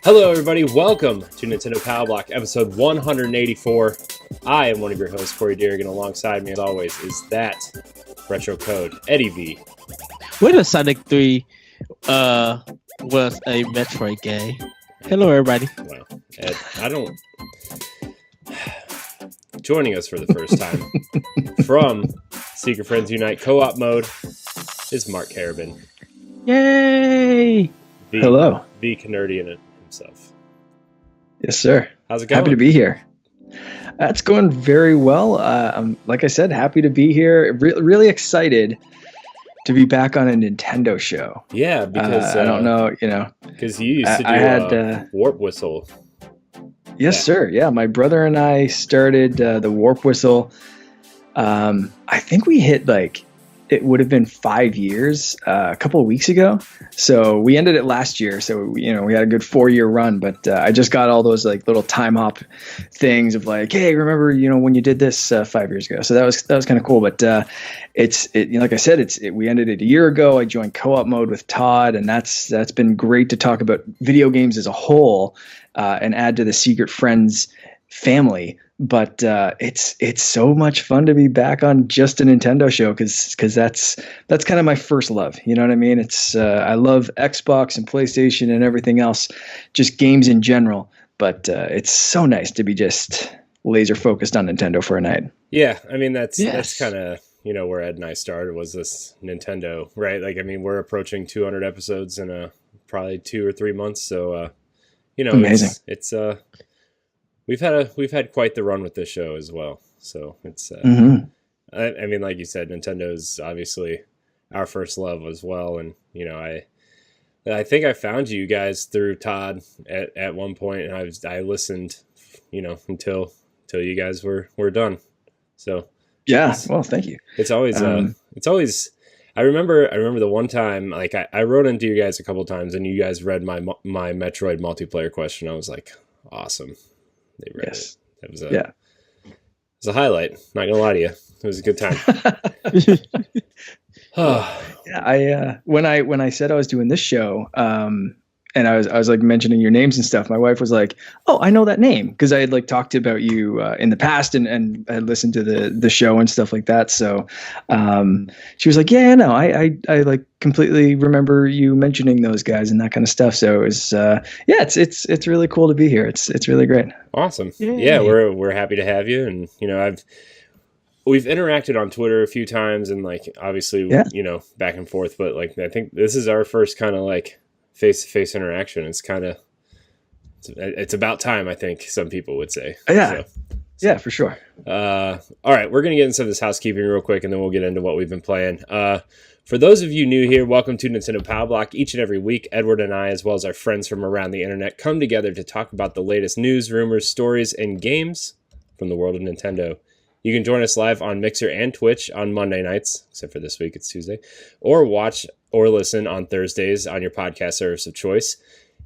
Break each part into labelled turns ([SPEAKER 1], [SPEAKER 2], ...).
[SPEAKER 1] Hello, everybody. Welcome to Nintendo Pow Block, episode 184. I am one of your hosts, Corey Dirrig, and alongside me, as always, is that retro code, Eddie V.
[SPEAKER 2] When the Sonic 3 was a Metroid game. Hello, everybody.
[SPEAKER 1] Well, Ed, joining us for the first time from Secret Friends Unite co-op mode is Mark Carabin.
[SPEAKER 2] Yay!
[SPEAKER 3] Hello.
[SPEAKER 1] The CaNERDian himself.
[SPEAKER 3] Yes, sir.
[SPEAKER 1] How's it going?
[SPEAKER 3] Happy to be here. It's going very well. Like I said, happy to be here. Really excited to be back on a Nintendo show.
[SPEAKER 1] Yeah, because
[SPEAKER 3] I don't know,
[SPEAKER 1] because you used to do Warp Whistle.
[SPEAKER 3] Yes, sir. Yeah, my brother and I started the Warp Whistle. I think we hit it would have been 5 years a couple of weeks ago. So we ended it last year. So, we had a good 4-year run, but I just got all those little time hop things of hey, remember, when you did this 5 years ago. So that was kind of cool. But like I said, we ended it a year ago. I joined co-op mode with Todd, and that's been great to talk about video games as a whole and add to the Secret Friends family. But it's so much fun to be back on just a Nintendo show because that's kind of my first love. You know what I mean? It's I love Xbox and PlayStation and everything else, just games in general. But it's so nice to be just laser focused on Nintendo for a night.
[SPEAKER 1] Yeah, I mean that's kind of where Ed and I started was this Nintendo, right? We're approaching 200 episodes in probably 2 or 3 months. So
[SPEAKER 3] amazing.
[SPEAKER 1] It's We've had quite the run with this show as well. So it's, I mean, like you said, Nintendo's obviously our first love as well. And, I think I found you guys through Todd at one point, and I listened, until you guys were done. So
[SPEAKER 3] yeah, well, thank you.
[SPEAKER 1] It's always, I remember the one time, I wrote into you guys a couple times and you guys read my Metroid multiplayer question. I was like, awesome. They read it. It was a highlight. Not gonna lie to you, it was a good time.
[SPEAKER 3] Yeah, when I said I was doing this show, and I was mentioning your names and stuff, my wife was like, "Oh, I know that name," because I had talked about you in the past and had listened to the show and stuff like that. So she was like, "Yeah, no, I completely remember you mentioning those guys and that kind of stuff." So it was it's really cool to be here. It's really great.
[SPEAKER 1] Awesome.
[SPEAKER 2] Yay.
[SPEAKER 1] Yeah, we're happy to have you, and we've interacted on Twitter a few times, and obviously back and forth, but I think this is our first kind of face-to-face interaction. It's about time, I think some people would say.
[SPEAKER 3] Yeah. Yeah, for sure.
[SPEAKER 1] All right, we're going to get into some of this housekeeping real quick, and then we'll get into what we've been playing. For those of you new here, welcome to Nintendo Pow Block. Each and every week, Edward and I, as well as our friends from around the internet, come together to talk about the latest news, rumors, stories, and games from the world of Nintendo. You can join us live on Mixer and Twitch on Monday nights, except for this week, it's Tuesday, or watch or listen on Thursdays on your podcast service of choice.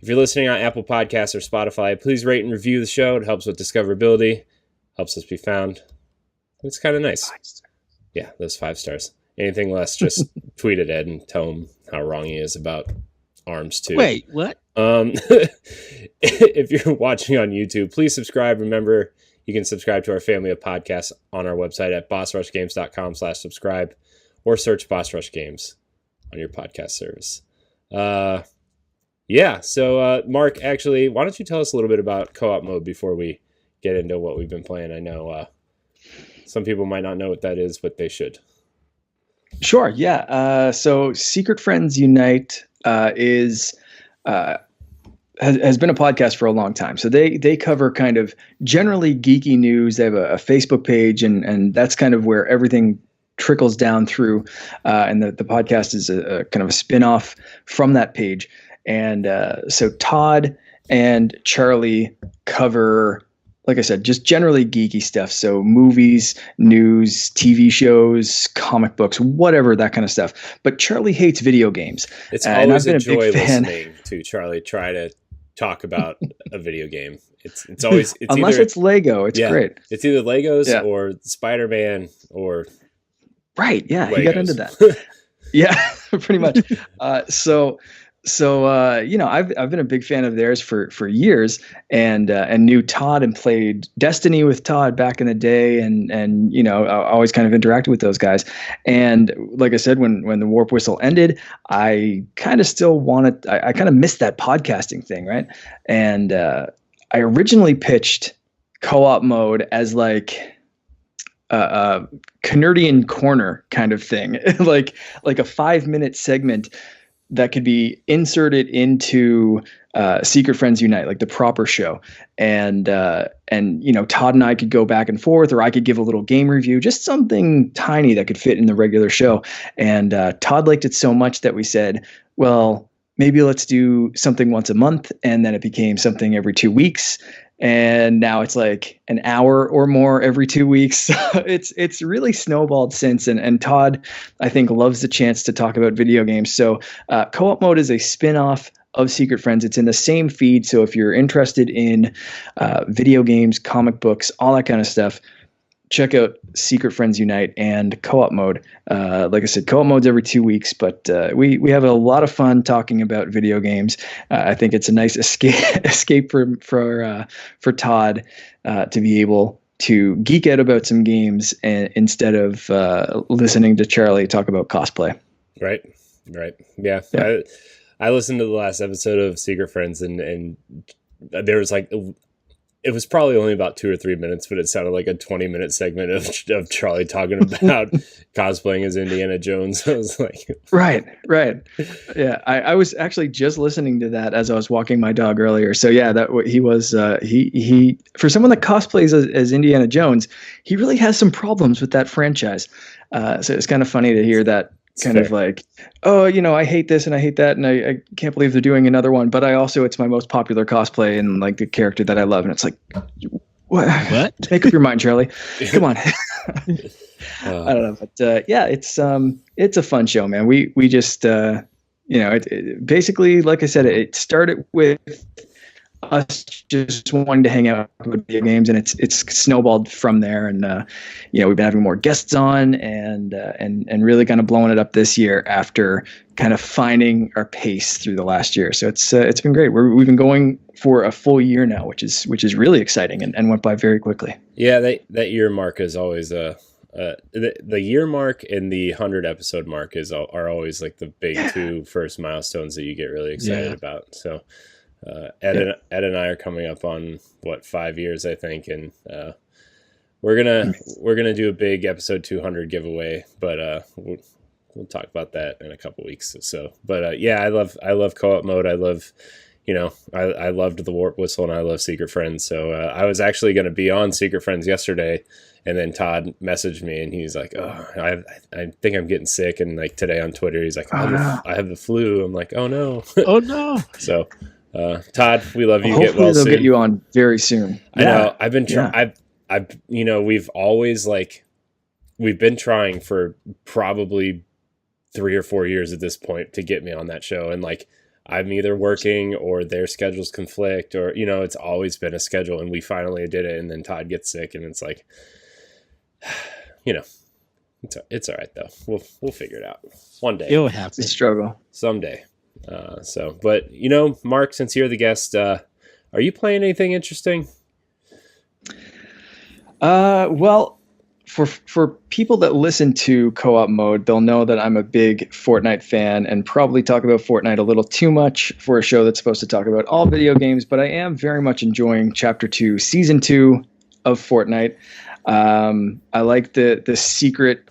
[SPEAKER 1] If you're listening on Apple Podcasts or Spotify, please rate and review the show. It helps with discoverability, helps us be found. It's kind of nice.
[SPEAKER 3] 5 stars.
[SPEAKER 1] Yeah, those 5 stars. Anything less, just tweet at Ed and tell him how wrong he is about ARMS 2.
[SPEAKER 2] Wait, what?
[SPEAKER 1] If you're watching on YouTube, please subscribe. Remember, you can subscribe to our family of podcasts on our website at bossrushgames.com/subscribe or search Boss Rush Games on your podcast service. So Mark, actually, why don't you tell us a little bit about co-op mode before we get into what we've been playing? I know some people might not know what that is, but they should.
[SPEAKER 3] Sure, yeah. So Secret Friends Unite has been a podcast for a long time. So they cover kind of generally geeky news. They have a Facebook page, and that's kind of where everything trickles down through. And the podcast is a kind of a spin-off from that page. And so Todd and Charlie cover, like I said, just generally geeky stuff. So movies, news, TV shows, comic books, whatever, that kind of stuff. But Charlie hates video games.
[SPEAKER 1] It's always a joy listening to Charlie try to talk about a video game. It's always
[SPEAKER 3] unless it's Lego, it's great.
[SPEAKER 1] It's either Legos or Spider-Man or
[SPEAKER 3] right. Yeah,
[SPEAKER 1] Legos.
[SPEAKER 3] he got into that. Yeah, pretty much. So So I've been a big fan of theirs for years, and knew Todd and played Destiny with Todd back in the day, and I always kind of interacted with those guys. And like I said, when the Warp Whistle ended, I kind of still wanted, I kind of missed that podcasting thing, right? And I originally pitched co-op mode as like a CaNERDian corner kind of thing, like a 5-minute segment that could be inserted into Secret Friends Unite, like the proper show. And Todd and I could go back and forth, or I could give a little game review, just something tiny that could fit in the regular show. And Todd liked it so much that we said, well, maybe let's do something once a month. And then it became something every 2 weeks. And now it's like an hour or more every 2 weeks. It's really snowballed since. And Todd, I think, loves the chance to talk about video games. So co-op mode is a spin-off of Secret Friends. It's in the same feed. So if you're interested in video games, comic books, all that kind of stuff, check out Secret Friends Unite and co-op mode. Like I said, co-op mode's every 2 weeks, but we have a lot of fun talking about video games. I think it's a nice escape for Todd to be able to geek out about some games instead of listening to Charlie talk about cosplay.
[SPEAKER 1] Right. Yeah. I listened to the last episode of Secret Friends, and there was like, it was probably only about 2 or 3 minutes, but it sounded like a 20-minute segment of Charlie talking about cosplaying as Indiana Jones. I was like,
[SPEAKER 3] right. Yeah. I was actually just listening to that as I was walking my dog earlier. So yeah, he was, he, for someone that cosplays as Indiana Jones, he really has some problems with that franchise. So it's kind of funny to hear that. Kind of like, oh, I hate this and I hate that, and I can't believe they're doing another one. But it's my most popular cosplay and like the character that I love. And it's like, what? Make up your mind, Charlie. Come on. I don't know, but yeah, it's a fun show, man. We just it basically, like I said, it started with us just wanting to hang out with video games, and it's snowballed from there. And we've been having more guests on, and really kind of blowing it up this year after kind of finding our pace through the last year. So it's been great. We've been going for a full year now, which is really exciting, and went by very quickly.
[SPEAKER 1] Yeah, that year mark is always the year mark and the 100 episode mark are always like the big two first milestones that you get really excited about. So Ed and I are coming up on 5 years, I think, and we're gonna do a big episode 200 giveaway, but we'll talk about that in a couple weeks. So, but I love co-op mode. I love, I loved the Warp Whistle, and I love Secret Friends. So I was actually going to be on Secret Friends yesterday, and then Todd messaged me, and he's like, "Oh, I think I'm getting sick." And like today on Twitter, he's like, I have the flu. I'm like, "Oh no,
[SPEAKER 2] oh no."
[SPEAKER 1] So. Todd, we love you.
[SPEAKER 3] Hopefully
[SPEAKER 1] get well
[SPEAKER 3] they'll
[SPEAKER 1] soon.
[SPEAKER 3] get you on very soon.
[SPEAKER 1] I know. I've been trying. We've always we've been trying for probably 3 or 4 years at this point to get me on that show, and I'm either working or their schedules conflict, or it's always been a schedule, and we finally did it, and then Todd gets sick, and it's like, it's all right though. We'll figure it out one day.
[SPEAKER 2] You'll have to
[SPEAKER 3] struggle
[SPEAKER 1] someday. But Mark, since you're the guest, are you playing anything interesting?
[SPEAKER 3] Well, for people that listen to co-op mode, they'll know that I'm a big Fortnite fan, and probably talk about Fortnite a little too much for a show that's supposed to talk about all video games, but I am very much enjoying Chapter 2, Season 2 of Fortnite. I like the secret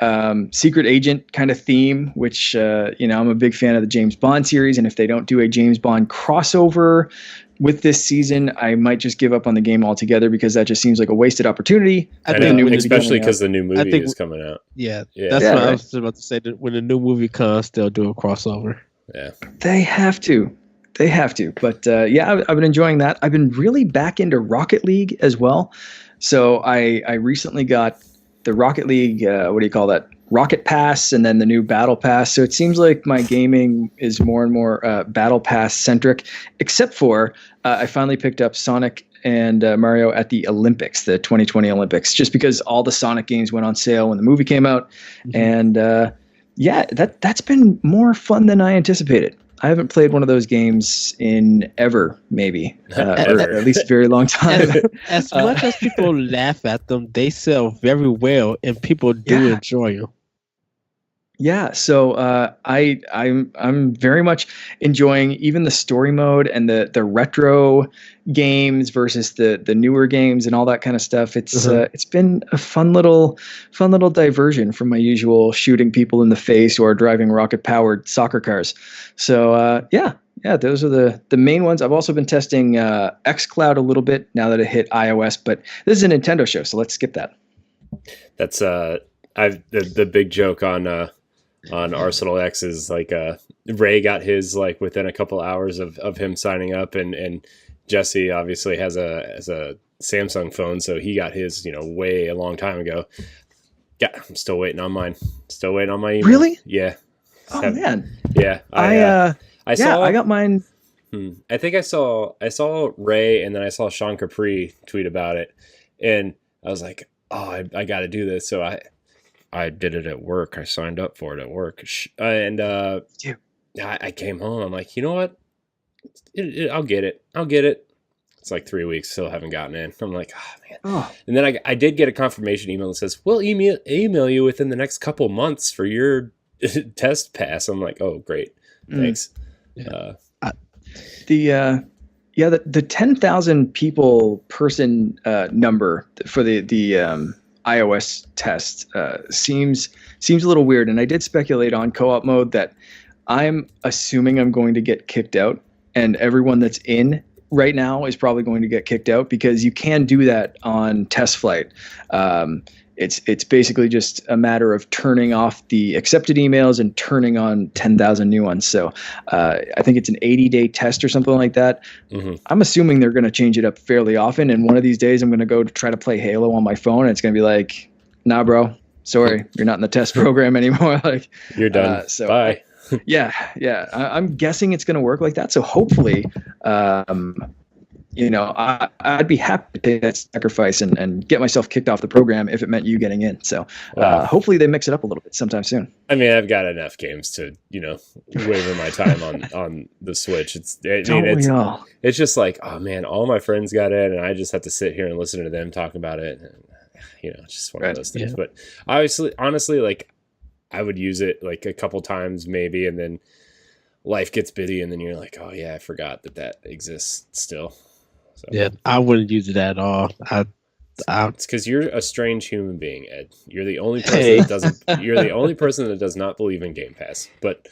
[SPEAKER 3] agent kind of theme, which I'm a big fan of the James Bond series, and if they don't do a James Bond crossover with this season, I might just give up on the game altogether, because that just seems like a wasted opportunity.
[SPEAKER 1] Especially because the new movie is coming out.
[SPEAKER 2] Yeah, that's what I was about to say. That when the new movie comes, they'll do a crossover.
[SPEAKER 1] Yeah,
[SPEAKER 3] they have to. But I've been enjoying that. I've been really back into Rocket League as well. So I recently got the Rocket League, what do you call that? Rocket Pass, and then the new Battle Pass. So it seems like my gaming is more and more Battle Pass centric, except for I finally picked up Sonic and Mario at the Olympics, the 2020 Olympics, just because all the Sonic games went on sale when the movie came out. Mm-hmm. And that's been more fun than I anticipated. haven't played one of those games in ever, maybe, or at least a very long time.
[SPEAKER 2] As much as people laugh at them, they sell very well, and people do enjoy them.
[SPEAKER 3] Yeah, so I'm very much enjoying even the story mode and the retro games versus the newer games and all that kind of stuff. It's been a fun little diversion from my usual shooting people in the face or driving rocket powered soccer cars. So yeah, those are the main ones. I've also been testing xCloud a little bit now that it hit iOS, but this is a Nintendo show, so let's skip that.
[SPEAKER 1] That's the big joke on Arsenal X is like Ray got his like within a couple hours of him signing up, and Jesse obviously has a Samsung phone, so he got his way a long time ago. Yeah, I'm still waiting on mine. Still waiting on my email.
[SPEAKER 3] Really?
[SPEAKER 1] Yeah.
[SPEAKER 3] Man.
[SPEAKER 1] Yeah.
[SPEAKER 3] I got mine.
[SPEAKER 1] I think I saw Ray, and then I saw Sean Capri tweet about it, and I was like, oh, I got to do this. So I did it at work. I signed up for it at work. And I came home. I'm like, you know what? I'll get it. It's like 3 weeks. Still haven't gotten in. I'm like, oh, man. Oh. And then I did get a confirmation email that says, we'll email you within the next couple months for your test pass. I'm like, oh, great. Thanks.
[SPEAKER 2] Yeah.
[SPEAKER 3] The 10,000 person number for the iOS test seems a little weird, and I did speculate on co-op mode that I'm assuming I'm going to get kicked out, and everyone that's in right now is probably going to get kicked out because you can do that on test flight. It's basically just a matter of turning off the accepted emails and turning on 10,000 new ones. So I think it's an 80-day test or something like that. Mm-hmm. I'm assuming they're going to change it up fairly often. And one of these days I'm going to go to try to play Halo on my phone. And it's going to be like, nah, bro, sorry, you're not in the test program anymore. Like
[SPEAKER 1] you're done. Bye.
[SPEAKER 3] Yeah. I'm guessing it's going to work like that. So hopefully, I'd be happy to take that sacrifice and get myself kicked off the program if it meant you getting in. So hopefully they mix it up a little bit sometime soon.
[SPEAKER 1] I mean, I've got enough games to, waver my time on the Switch. It's just like, oh man, all my friends got in and I just have to sit here and listen to them talk about it. And, it's just one of those things. Yeah. But honestly, like I would use it like a couple times maybe, and then life gets busy and then you're like, oh yeah, I forgot that exists still. So.
[SPEAKER 2] Yeah, I wouldn't use it at all.
[SPEAKER 1] It's because you're a strange human being, Ed. You're the only person that doesn't. You're the only person that does not believe in Game Pass. But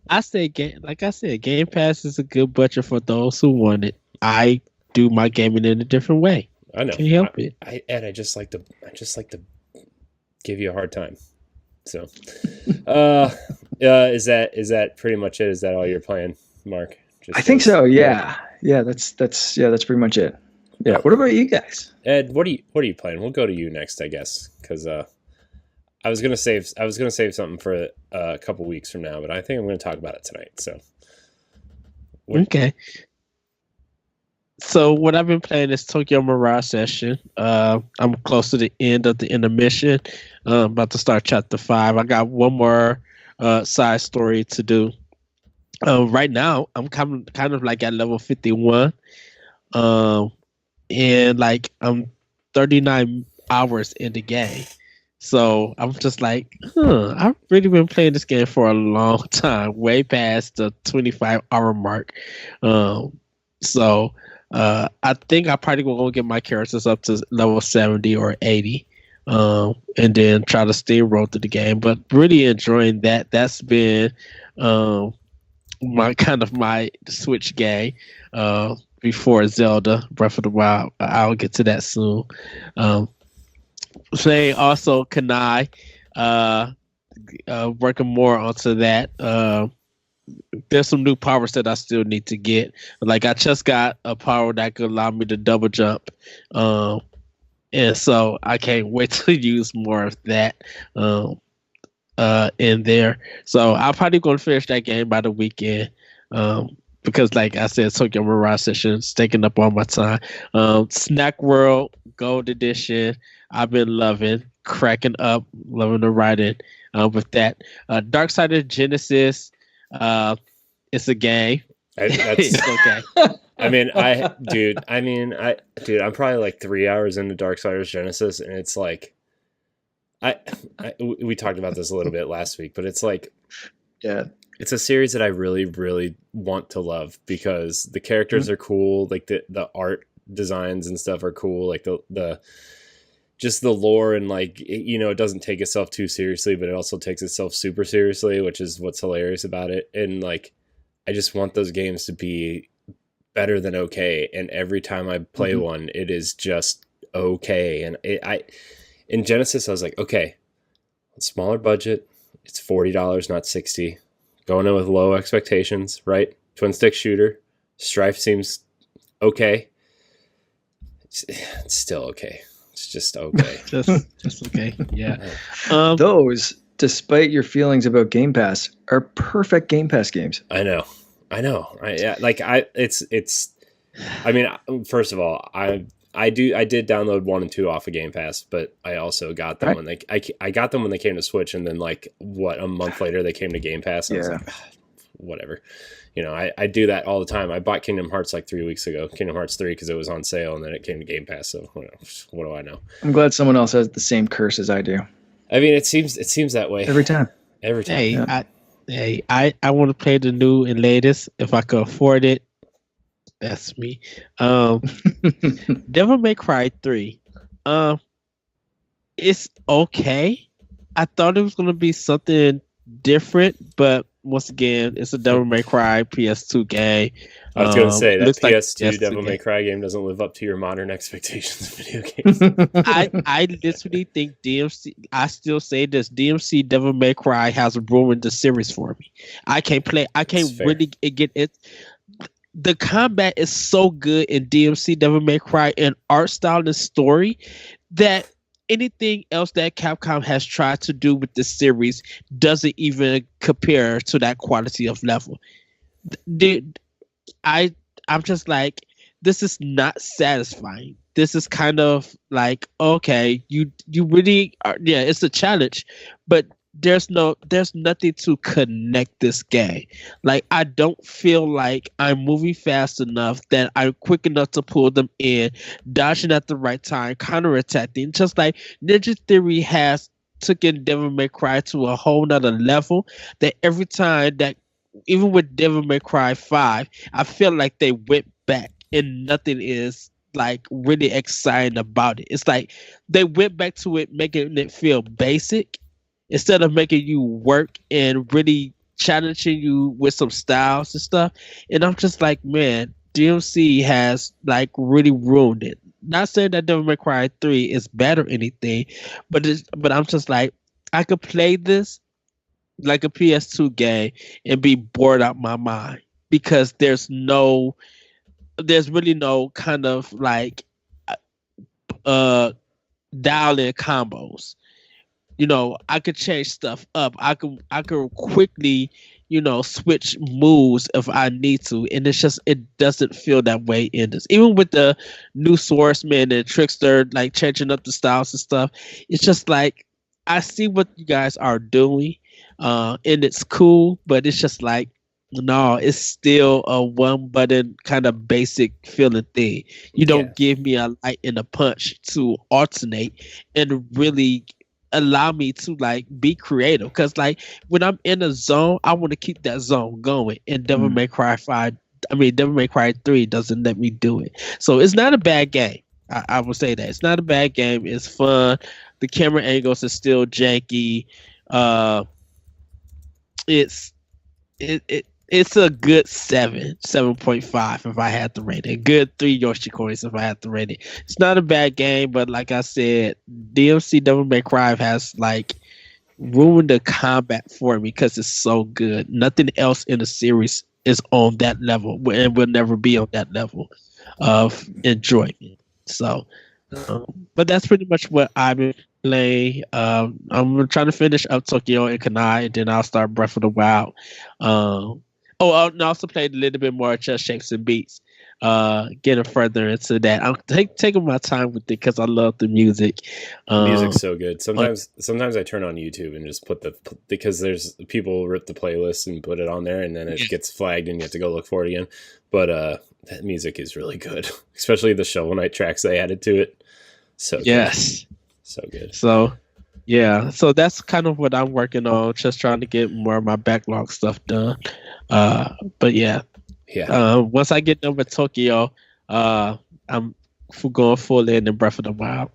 [SPEAKER 2] I say Game Pass is a good budget for those who want it. I do my gaming in a different way.
[SPEAKER 1] I know.
[SPEAKER 2] Can you help it?
[SPEAKER 1] Ed, I just like to give you a hard time. So, is that pretty much it? Is that all you're playing, Mark?
[SPEAKER 3] I think so. Yeah. That's pretty much it. Yeah. What about you guys?
[SPEAKER 1] Ed, what are you playing? We'll go to you next, I guess, because I was gonna save something for a couple weeks from now, but I think I'm gonna talk about it tonight. So.
[SPEAKER 2] Okay. So what I've been playing is Tokyo Mirage Session. I'm close to the end of the intermission. About to start chapter 5. I got one more side story to do. Right now, I'm kind of like at level 51. And like I'm 39 hours in the game. So I'm just like, I've really been playing this game for a long time, way past the 25-hour mark. So I think I probably gonna get my characters up to level 70 or 80, and then try to steamroll through the game. But really enjoying that. That's been my Switch game before Zelda Breath of the Wild. I'll get to that soon. Playing also Kanai, working more onto that. There's some new powers that I still need to get. Like I just got a power that could allow me to double jump. And so I can't wait to use more of that in there. So I'm probably going to finish that game by the weekend. Because like I said, Tokyo Mirage Session is taking up all my time. Snack World Gold Edition, I've been loving, cracking up, loving the writing with that. Dark Side of Genesis, It's a game.
[SPEAKER 1] That's
[SPEAKER 2] It's okay.
[SPEAKER 1] I'm probably like 3 hours into Darksiders Genesis, and it's like, we talked about this a little bit last week, but it's like,
[SPEAKER 3] Yeah.
[SPEAKER 1] it's a series that I really, really want to love because the characters are cool. Like the art designs and stuff are cool. Like the just the lore and like, it doesn't take itself too seriously, but it also takes itself super seriously, which is what's hilarious about it. And like, I just want those games to be better than okay. And every time I play one, it is just okay. And in Genesis, I was like, okay, smaller budget. It's $40, not $60. Going in with low expectations, right? Twin stick shooter. Strife seems okay. It's still okay. It's just okay.
[SPEAKER 2] just okay. Yeah.
[SPEAKER 3] Those, despite your feelings about Game Pass, are perfect Game Pass games.
[SPEAKER 1] I know. First of all, I did download 1 and 2 off of Game Pass, but I also got them when I got them when they came to Switch, and then like a month later they came to Game Pass. And I was like, whatever. I do that all the time. I bought Kingdom Hearts like 3 weeks ago, Kingdom Hearts 3, because it was on sale, and then it came to Game Pass. So what do I know?
[SPEAKER 3] I'm glad someone else has the same curse as I do.
[SPEAKER 1] I mean, it seems that way
[SPEAKER 3] every time.
[SPEAKER 2] Hey, I want to play the new and latest if I could afford it. That's me. Devil May Cry 3. It's okay. I thought it was gonna be something different, but once again, it's a Devil May Cry PS2 game.
[SPEAKER 1] I was going to say that PS2
[SPEAKER 2] like
[SPEAKER 1] Devil May Cry game doesn't live up to your modern expectations of video games.
[SPEAKER 2] I literally think DMC. I still say this: DMC Devil May Cry has ruined the series for me. I can't really get it. The combat is so good in DMC Devil May Cry and art style and story that anything else that Capcom has tried to do with this series doesn't even compare to that quality of level. Dude, I'm just like, this is not satisfying. This is kind of like, okay, you really are, yeah, it's a challenge, but there's nothing to connect this game. Like, I don't feel like I'm moving fast enough, that I'm quick enough to pull them in, dodging at the right time, counterattacking. Just like Ninja Theory has taken Devil May Cry to a whole nother level, that every time that, even with Devil May Cry 5, I feel like they went back and nothing is like really exciting about it. It's like they went back to it, making it feel basic instead of making you work and really challenging you with some styles and stuff. And I'm just like, man, DMC has like really ruined it. Not saying that Devil May Cry 3 is bad or anything, but I'm just like, I could play this like a PS2 game and be bored out my mind, because there's really no kind of like dial in combos. I could change stuff up. I could quickly, switch moves if I need to. And it doesn't feel that way in this. Even with the new Swordsman and Trickster, like changing up the styles and stuff, it's just like, I see what you guys are doing, and it's cool, but it's just like, no, it's still a one button kind of basic feeling thing. You don't give me a light and a punch to alternate and really allow me to like be creative. Because like when I'm in a zone, I want to keep that zone going. And Devil May Cry 3 doesn't let me do it. So it's not a bad game. I will say that it's not a bad game. It's fun. The camera angles are still janky. It's a good 7.5 if I had to rate it. Good 3 Yoshi coins if I had to rate it. It's not a bad game, but like I said, DMC Devil May Cry has like ruined the combat for me because it's so good. Nothing else in the series is on that level and will never be on that level of enjoyment. So, but that's pretty much what I've been playing. I'm trying to finish up Tokyo and Kanai, and then I'll start Breath of the Wild. I also played a little bit more Chess Shapes and Beats. getting further into that. I'm taking my time with it because I love the music.
[SPEAKER 1] Music's so good. Sometimes I turn on YouTube and just put because there's people rip the playlist and put it on there, and then it gets flagged and you have to go look for it again. But that music is really good, especially the Shovel Knight tracks they added to it. So
[SPEAKER 2] yes,
[SPEAKER 1] good. So good.
[SPEAKER 2] So yeah, so that's kind of what I'm working on, just trying to get more of my backlog stuff done. But yeah. Once I get done with Tokyo, I'm going full in Breath of the Wild.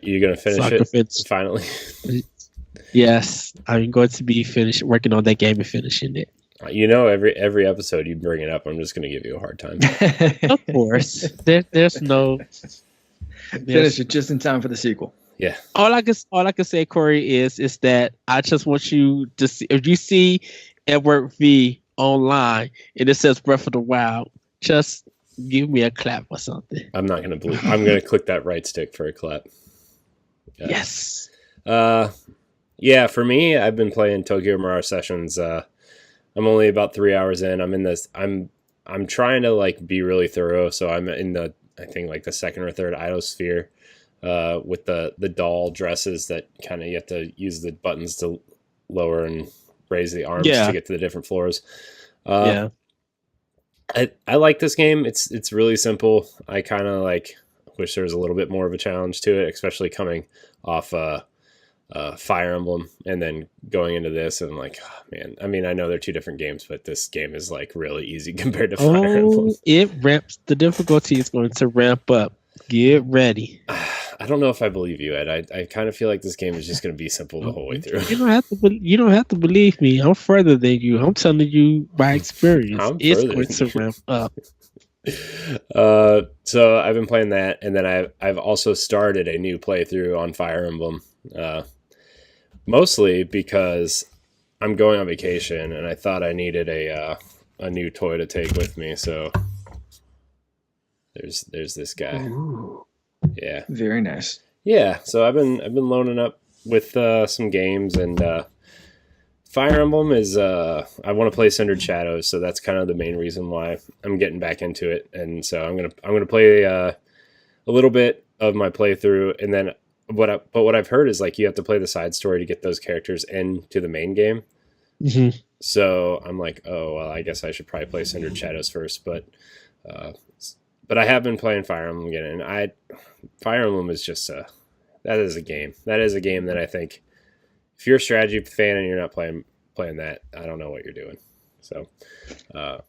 [SPEAKER 1] You're gonna finish it finally?
[SPEAKER 2] Yes, I'm going to be working on that game and finishing it.
[SPEAKER 1] Every episode you bring it up, I'm just gonna give you a hard time.
[SPEAKER 2] Of course, there's no
[SPEAKER 3] finish it just in time for the sequel.
[SPEAKER 2] Yeah. All I can say, Corey, is that I just want you to see, if you see Edward V online and it says Breath of the Wild, just give me a clap or something.
[SPEAKER 1] I'm not gonna believe. I'm gonna click that right stick for a clap.
[SPEAKER 2] Yes.
[SPEAKER 1] Yeah. For me, I've been playing Tokyo Mirage Sessions. I'm only about 3 hours in. I'm in this. I'm trying to like be really thorough. So I'm in I think like the second or third Iosphere, with the doll dresses that kind of you have to use the buttons to lower and raise the arms to get to the different floors. I like this game. It's really simple. I kind of like wish there was a little bit more of a challenge to it, especially coming off Fire Emblem and then going into this, and I'm like, oh, man. I mean, I know they're two different games, but this game is like really easy compared to Fire Emblem.
[SPEAKER 2] It ramps. The difficulty is going to ramp up. Get ready.
[SPEAKER 1] I don't know if I believe you, Ed. I kind of feel like this game is just going to be simple the whole way through.
[SPEAKER 2] You don't have to believe me. I'm further than you. I'm telling you by experience. It's going to ramp up.
[SPEAKER 1] So I've been playing that, and then I've also started a new playthrough on Fire Emblem. Mostly because I'm going on vacation, and I thought I needed a new toy to take with me. So there's this guy.
[SPEAKER 3] Ooh.
[SPEAKER 1] Yeah,
[SPEAKER 3] very nice.
[SPEAKER 1] Yeah, so I've been loading up with some games, and Fire Emblem is I want to play Cindered Shadows, so that's kind of the main reason why I'm getting back into it. And so I'm gonna play a little bit of my playthrough, and then what I've heard is like you have to play the side story to get those characters into the main game.
[SPEAKER 2] Mm-hmm.
[SPEAKER 1] So I'm like, oh well, I guess I should probably play Cindered Shadows first, but I have been playing Fire Emblem again, and Fire Emblem is just that is a game. That is a game that I think if you're a strategy fan and you're not playing that, I don't know what you're doing. So, and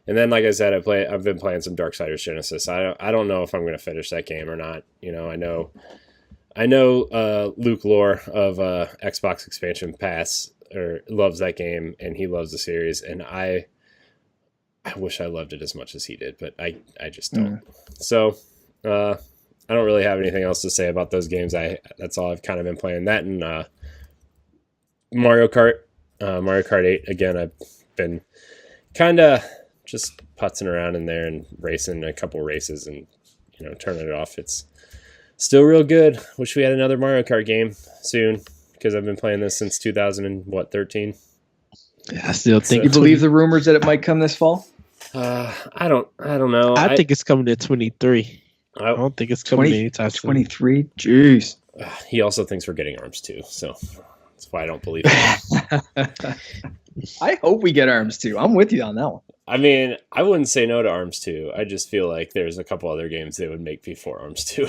[SPEAKER 1] then like I said, I've been playing some Darksiders Genesis. I don't know if I'm going to finish that game or not. You know, I know Luke Lore of Xbox Expansion Pass loves that game, and he loves the series, and I wish I loved it as much as he did, but I just don't. So I don't really have anything else to say about those games. That's all I've kind of been playing. That and Mario Kart 8. Again, I've been kind of just putzing around in there and racing a couple races and turning it off. It's still real good. Wish we had another Mario Kart game soon, because I've been playing this since 2013.
[SPEAKER 2] Yeah, I still think.
[SPEAKER 3] You believe the rumors that it might come this fall?
[SPEAKER 1] I don't know.
[SPEAKER 2] I think it's coming in 23. I don't think it's coming anytime soon.
[SPEAKER 3] 23? Jeez.
[SPEAKER 1] He also thinks we're getting ARMS 2, so that's why I don't believe it.
[SPEAKER 3] I hope we get ARMS 2. I'm with you on that one.
[SPEAKER 1] I mean, I wouldn't say no to ARMS 2. I just feel like there's a couple other games they would make before ARMS 2.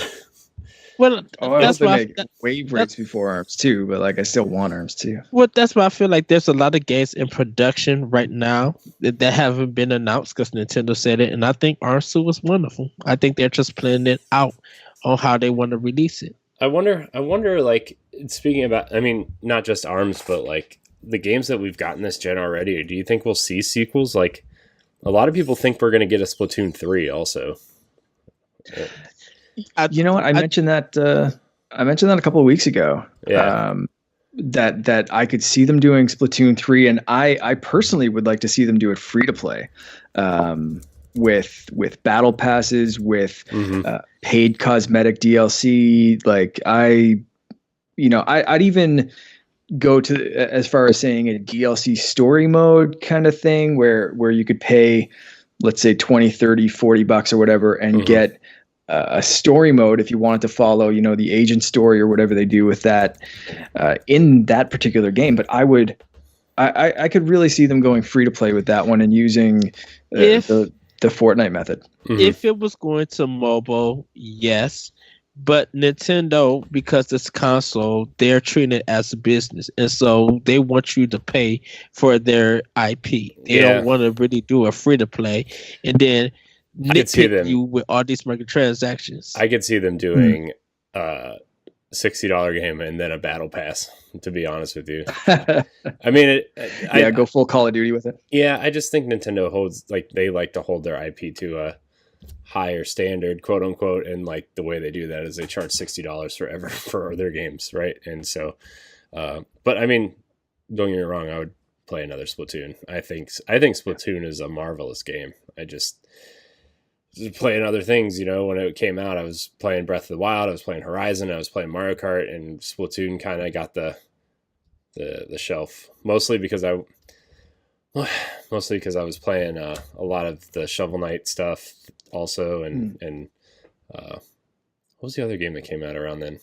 [SPEAKER 2] Well,
[SPEAKER 3] that's why they make wave rates before ARMS 2, but like I still want ARMS 2.
[SPEAKER 2] Well, that's why I feel like there's a lot of games in production right now that haven't been announced because Nintendo said it, and I think ARMS 2 was wonderful. I think they're just planning it out on how they want to release it.
[SPEAKER 1] I wonder, like, speaking about, I mean, not just ARMS, but like the games that we've gotten this gen already, do you think we'll see sequels? Like, a lot of people think we're going to get a Splatoon 3 also.
[SPEAKER 3] You know what? I mentioned that a couple of weeks ago.
[SPEAKER 1] Yeah.
[SPEAKER 3] That I could see them doing Splatoon 3, and I personally would like to see them do it free to play, with battle passes, with paid cosmetic DLC. Like I'd even go to as far as saying a DLC story mode kind of thing where you could pay, let's say 20, 30, 40 bucks or whatever, and get a story mode if you wanted to follow, you know, the agent story or whatever they do with that in that particular game. But I could really see them going free to play with that one and using the Fortnite method.
[SPEAKER 2] If it was going to mobile, yes. But Nintendo, because it's console, they're treating it as a business. And so they want you to pay for their IP. They don't want to really do a free to play. And then nitpick you with all these microtransactions.
[SPEAKER 1] I could see them doing $60 game and then a battle pass, to be honest with you. I mean,
[SPEAKER 3] go full Call of Duty with it.
[SPEAKER 1] Yeah, I just think Nintendo they like to hold their IP to a higher standard, quote unquote, and like the way they do that is they charge $60 forever for their games, right? And so, but I mean, don't get me wrong, I would play another Splatoon. I think Splatoon is a marvelous game. I just playing other things, you know. When it came out, I was playing Breath of the Wild, I was playing Horizon, I was playing Mario Kart, and Splatoon kind of got the shelf, mostly because I was playing a lot of the Shovel Knight stuff also, and what was the other game that came out around then?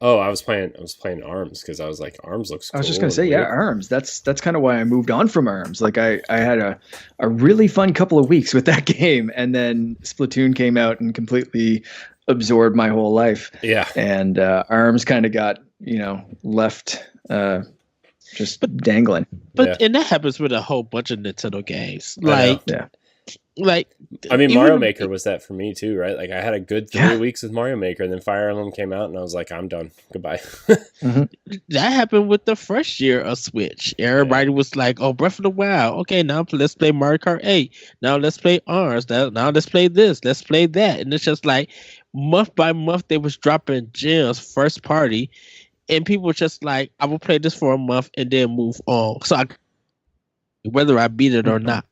[SPEAKER 1] I was playing ARMS because I was like, ARMS looks cool.
[SPEAKER 3] I was just gonna say, ARMS. That's kind of why I moved on from ARMS. Like I had a really fun couple of weeks with that game, and then Splatoon came out and completely absorbed my whole life.
[SPEAKER 1] Yeah. And
[SPEAKER 3] ARMS kind of got, you know, left just dangling.
[SPEAKER 2] But and that happens with a whole bunch of Nintendo games. Like,
[SPEAKER 1] I mean, Mario Maker was that for me too, right? Like I had a good 3 weeks with Mario Maker, and then Fire Emblem came out, and I was like, I'm done. Goodbye.
[SPEAKER 2] That happened with the first year of Switch. Everybody was like, "Oh, Breath of the Wild. Okay, now let's play Mario Kart 8. Now let's play ARMS. Now let's play this. Let's play that." And it's just like month by month they was dropping gems first party, and people were just like, "I will play this for a month and then move on." So whether I beat it or not.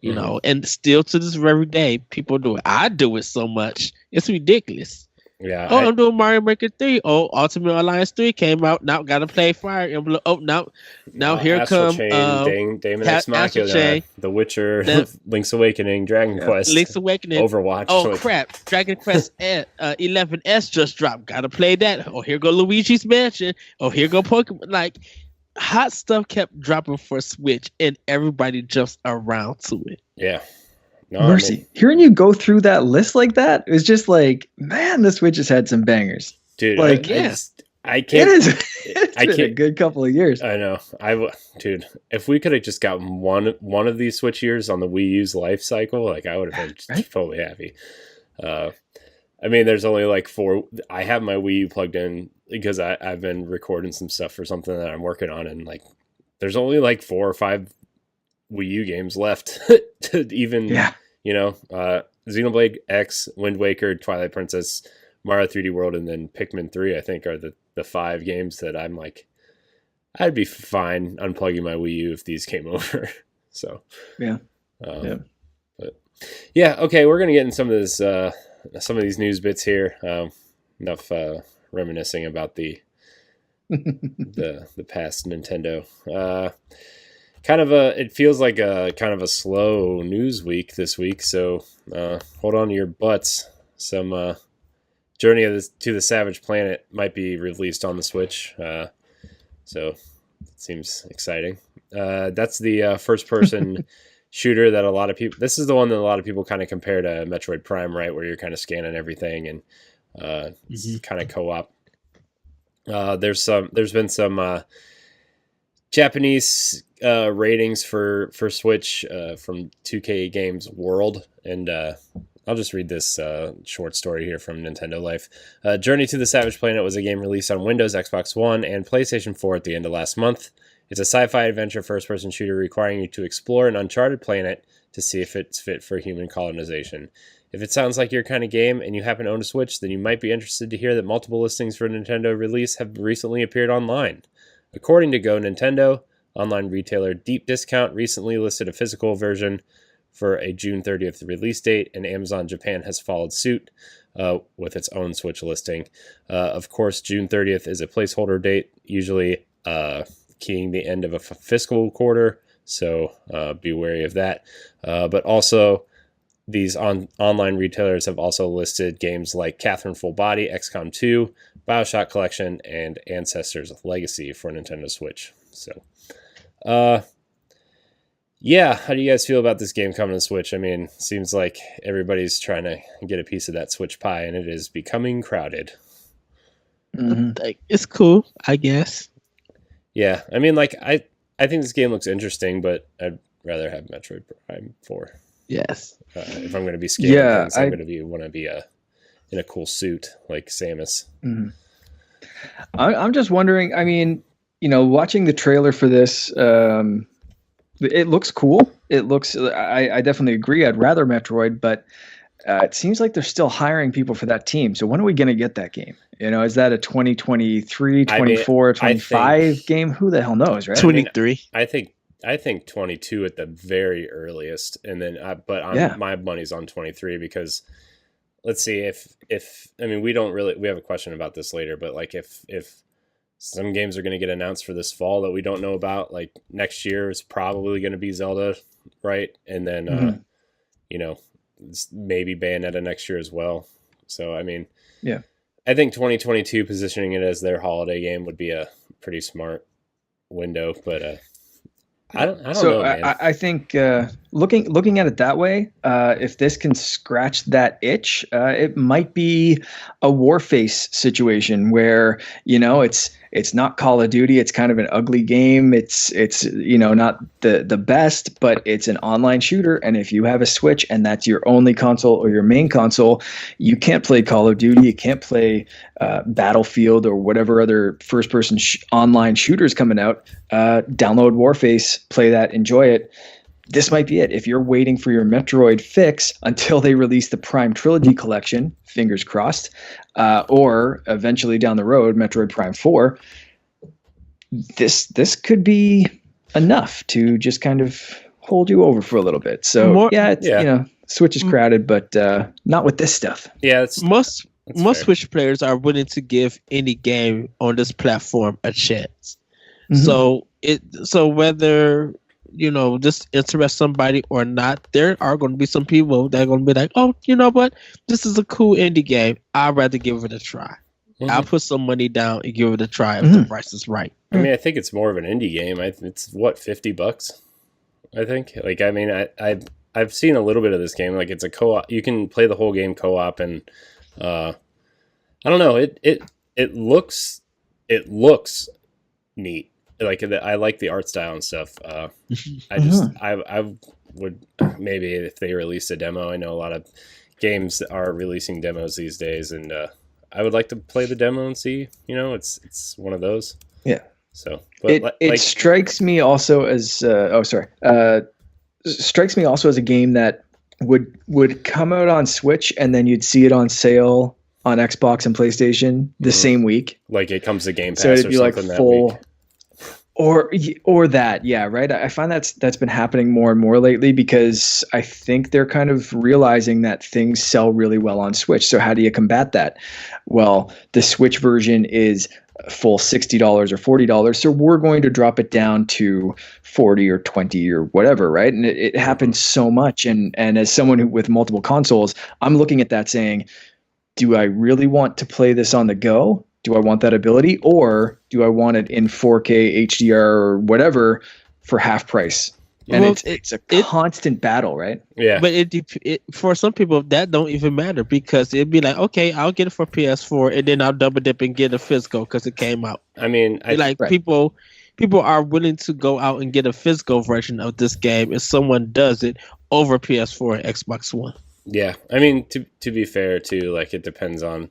[SPEAKER 2] You know, and still to this very day, people do it. I do it so much. It's ridiculous.
[SPEAKER 1] Yeah.
[SPEAKER 2] I'm doing Mario Maker 3. Oh, Ultimate Alliance 3 came out. Now gotta play Fire Emblem. Oh, now here come
[SPEAKER 1] Daemon X Machina, The Witcher, Link's Awakening, Dragon Quest, Overwatch.
[SPEAKER 2] Oh crap! Dragon Quest 11S just dropped. Gotta play that. Oh, here go Luigi's Mansion. Oh, here go Pokemon. Like, hot stuff kept dropping for Switch, and everybody jumps around to it.
[SPEAKER 1] Yeah. No,
[SPEAKER 3] Mercy. I mean, hearing you go through that list like that, it was just like, man, the Switch has had some bangers.
[SPEAKER 1] Dude,
[SPEAKER 3] like,
[SPEAKER 1] I can't.
[SPEAKER 3] It's been a good couple of years.
[SPEAKER 1] I know. Dude, if we could have just got one of these Switch years on the Wii U's life cycle, like I would have been totally happy. I mean, there's only like 4. I have my Wii U plugged in because I've been recording some stuff for something that I'm working on, and like there's only like 4 or 5 Wii U games left to even, you know, Xenoblade X, Wind Waker, Twilight Princess, Mario 3D World, and then Pikmin 3, I think, are the 5 games that I'm like, I'd be fine unplugging my Wii U if these came over. So, but yeah, okay, we're gonna get in some of this, some of these news bits here. Enough reminiscing about the past Nintendo. It feels like a kind of a slow news week this week, so hold on to your butts. Some Journey to the Savage Planet might be released on the Switch, so it seems exciting. That's the first-person shooter that a lot of people... This is the one that a lot of people kind of compare to Metroid Prime, right, where you're kind of scanning everything and it's kind of co-op. There's been some Japanese ratings for Switch from 2K Games World, and I'll just read this short story here from Nintendo Life. Journey to the Savage Planet was a game released on Windows, Xbox One, and PlayStation 4 at the end of last month. It's a sci-fi adventure first-person shooter requiring you to explore an uncharted planet to see if it's fit for human colonization. If it sounds like your kind of game and you happen to own a Switch, then you might be interested to hear that multiple listings for Nintendo release have recently appeared online. According to Go Nintendo, online retailer Deep Discount recently listed a physical version for a June 30th release date, and Amazon Japan has followed suit with its own Switch listing. Of course, June 30th is a placeholder date, usually keying the end of a fiscal quarter, So be wary of that. But also, these online retailers have also listed games like Catherine Full Body, XCOM 2, BioShock Collection, and Ancestors Legacy for Nintendo Switch. So, yeah, how do you guys feel about this game coming to Switch? I mean, seems like everybody's trying to get a piece of that Switch pie, and it is becoming crowded.
[SPEAKER 2] It's cool, I guess.
[SPEAKER 1] Yeah, I mean, like, I think this game looks interesting, but I'd rather have Metroid Prime 4.
[SPEAKER 2] Yes.
[SPEAKER 1] If I'm going to be scaling things, I'm going to want to be in a cool suit like Samus.
[SPEAKER 3] I'm just wondering, I mean, watching the trailer for this, it looks cool. It looks, I definitely agree. I'd rather Metroid, but it seems like they're still hiring people for that team. So when are we going to get that game? Is that a 2023, 24, 25 game? Who the hell knows, right?
[SPEAKER 2] 23.
[SPEAKER 1] I think 22 at the very earliest, and then my money's on 23 because let's see if I mean we have a question about this later, but like if some games are going to get announced for this fall that we don't know about, like next year is probably going to be Zelda, right? And then maybe Bayonetta next year as well. So I mean,
[SPEAKER 3] yeah,
[SPEAKER 1] I think 2022 positioning it as their holiday game would be a pretty smart window, but I don't know, man.
[SPEAKER 3] I think looking at it that way, if this can scratch that itch, it might be a Warface situation where it's not Call of Duty. It's kind of an ugly game. It's not the best, but it's an online shooter. And if you have a Switch and that's your only console or your main console, you can't play Call of Duty. You can't play Battlefield or whatever other first-person online shooters coming out. Download Warface, play that, enjoy it. This might be it. If you're waiting for your Metroid fix until they release the Prime Trilogy collection, fingers crossed, or eventually down the road, Metroid Prime 4, this could be enough to just kind of hold you over for a little bit. So Switch is crowded, but not with this stuff.
[SPEAKER 1] Yeah,
[SPEAKER 2] most Switch players are willing to give any game on this platform a chance. Mm-hmm. So whether this interests somebody or not, there are going to be some people that are going to be like, oh, you know what? This is a cool indie game. I'd rather give it a try. Mm-hmm. I'll put some money down and give it a try if the price is right.
[SPEAKER 1] I mean, I think it's more of an indie game. It's what, $50? I think. Like, I mean, I've seen a little bit of this game. Like, it's a co-op. You can play the whole game co-op, and I don't know. It looks neat. Like, I like the art style and stuff. I would maybe if they released a demo. I know a lot of games are releasing demos these days, and I would like to play the demo and see. It's one of those.
[SPEAKER 3] Yeah.
[SPEAKER 1] So, but
[SPEAKER 3] it strikes me also as strikes me also as a game that would come out on Switch and then you'd see it on sale on Xbox and PlayStation the same week.
[SPEAKER 1] Like it comes to Game Pass,
[SPEAKER 3] so it'd be
[SPEAKER 1] or
[SPEAKER 3] like
[SPEAKER 1] something
[SPEAKER 3] full.
[SPEAKER 1] That week.
[SPEAKER 3] Or that, yeah, right. I find that's been happening more and more lately because I think they're kind of realizing that things sell really well on Switch. So how do you combat that? Well, the Switch version is full $60 or $40, so we're going to drop it down to 40 or 20 or whatever, right? And it happens so much. And as someone with multiple consoles, I'm looking at that saying, do I really want to play this on the go? Do I want that ability, or do I want it in 4K HDR or whatever for half price? And it's a constant battle, right?
[SPEAKER 2] Yeah. But it for some people that don't even matter because it'd be like, okay, I'll get it for PS4 and then I'll double dip and get a physical because it came out.
[SPEAKER 1] I mean,
[SPEAKER 2] people are willing to go out and get a physical version of this game if someone does it over PS4 and Xbox One.
[SPEAKER 1] Yeah, I mean, to be fair too, like it depends on.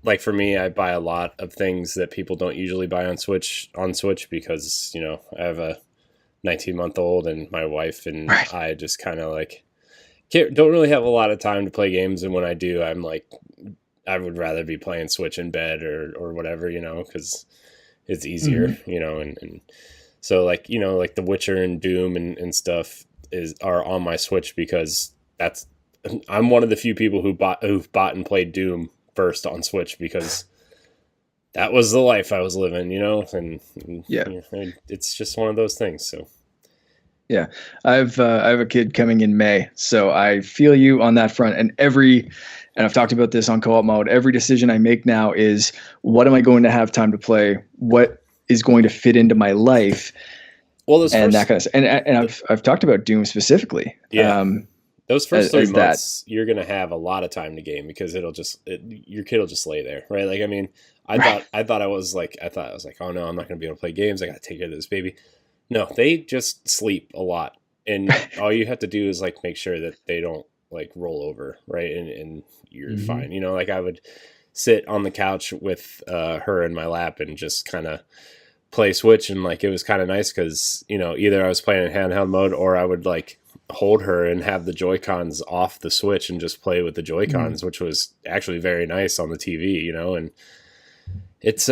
[SPEAKER 1] Like for me, I buy a lot of things that people don't usually buy on Switch because, I have a 19-month-old and my wife and I just kind of like don't really have a lot of time to play games. And when I do, I'm like, I would rather be playing Switch in bed or whatever, because it's easier, and so like, like The Witcher and Doom and stuff are on my Switch because I'm one of the few people who've bought and played Doom first on Switch because that was the life I was living, and it's just one of those things. So
[SPEAKER 3] Yeah, I have a kid coming in May, so I feel you on that front. And I've talked about this on co-op mode. Every decision I make now is, what am I going to have time to play? What is going to fit into my life?
[SPEAKER 1] Well,
[SPEAKER 3] that kind of stuff. And I've talked about Doom specifically.
[SPEAKER 1] Yeah. Those first 3 months, you're going to have a lot of time to game because your kid will just lay there, right? Like, I mean, I thought I was like, oh no, I'm not going to be able to play games. I got to take care of this baby. No, they just sleep a lot, and all you have to do is like make sure that they don't like roll over, right? And you're fine. You know, like I would sit on the couch with her in my lap and just kind of play Switch, and like it was kind of nice because, you know, either I was playing in handheld mode or I would like hold her and have the Joy-Cons off the Switch and just play with the Joy-Cons, which was actually very nice on the TV, you know. And it's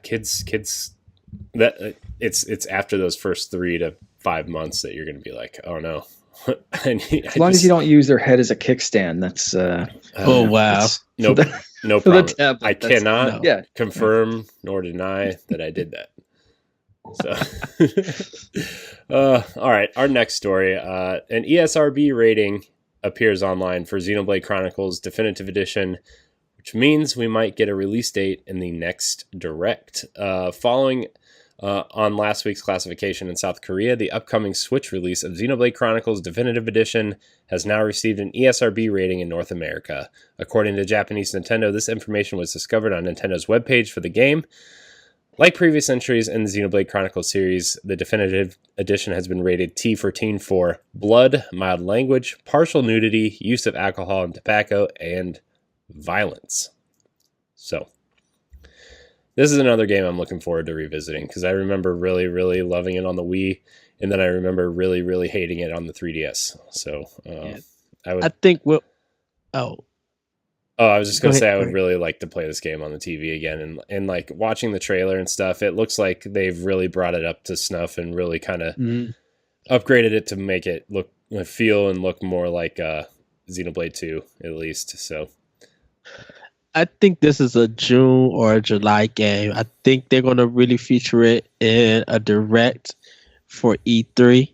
[SPEAKER 1] kids that it's after those first 3 to 5 months that you're going to be like, oh no.
[SPEAKER 3] As long as you don't use their head as a kickstand, that's
[SPEAKER 2] oh wow.
[SPEAKER 1] No problem. I cannot confirm nor deny that I did that. So, all right. Our next story, an ESRB rating appears online for Xenoblade Chronicles Definitive Edition, which means we might get a release date in the next Direct. Following on last week's classification in South Korea, the upcoming Switch release of Xenoblade Chronicles Definitive Edition has now received an ESRB rating in North America. According to Japanese Nintendo, this information was discovered on Nintendo's webpage for the game. Like previous entries in the Xenoblade Chronicles series, the Definitive Edition has been rated T for teen for blood, mild language, partial nudity, use of alcohol and tobacco, and violence. So, this is another game I'm looking forward to revisiting because I remember really, really loving it on the Wii, and then I remember really, really hating it on the 3DS. So, I was just going to say I would really like to play this game on the TV again, and like watching the trailer and stuff, it looks like they've really brought it up to snuff and really kind of upgraded it to make it feel and look more like Xenoblade 2 at least. So
[SPEAKER 2] I think this is a June or a July game. I think they're going to really feature it in a Direct for E3.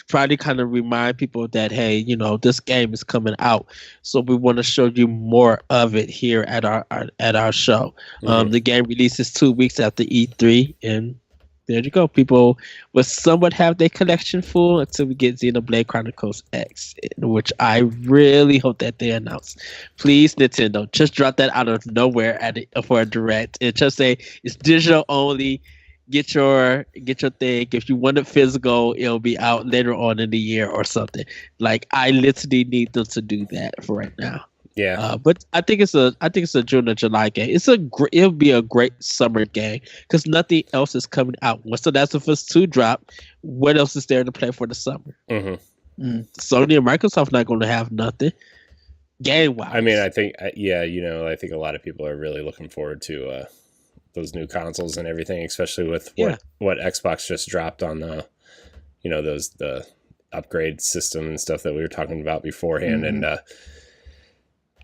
[SPEAKER 2] Probably kind of remind people that, hey, you know, this game is coming out, so we want to show you more of it here at our show. The game releases 2 weeks after E3, and there you go. People will somewhat have their collection full until we get Xenoblade Chronicles X, which I really hope that they announce. Please, Nintendo, just drop that out of nowhere for a Direct and just say it's digital only. Get your thing. If you want it physical, it'll be out later on in the year or something. Like, I literally need them to do that for right now.
[SPEAKER 1] Yeah.
[SPEAKER 2] But I think it's a June or July game. It'll be a great summer game because nothing else is coming out. So that's the first 2 drop. What else is there to play for the summer? Sony and Microsoft not going to have nothing game wise.
[SPEAKER 1] I mean, I think I think a lot of people are really looking forward to those new consoles and everything, especially with what Xbox just dropped on the upgrade system and stuff that we were talking about beforehand. And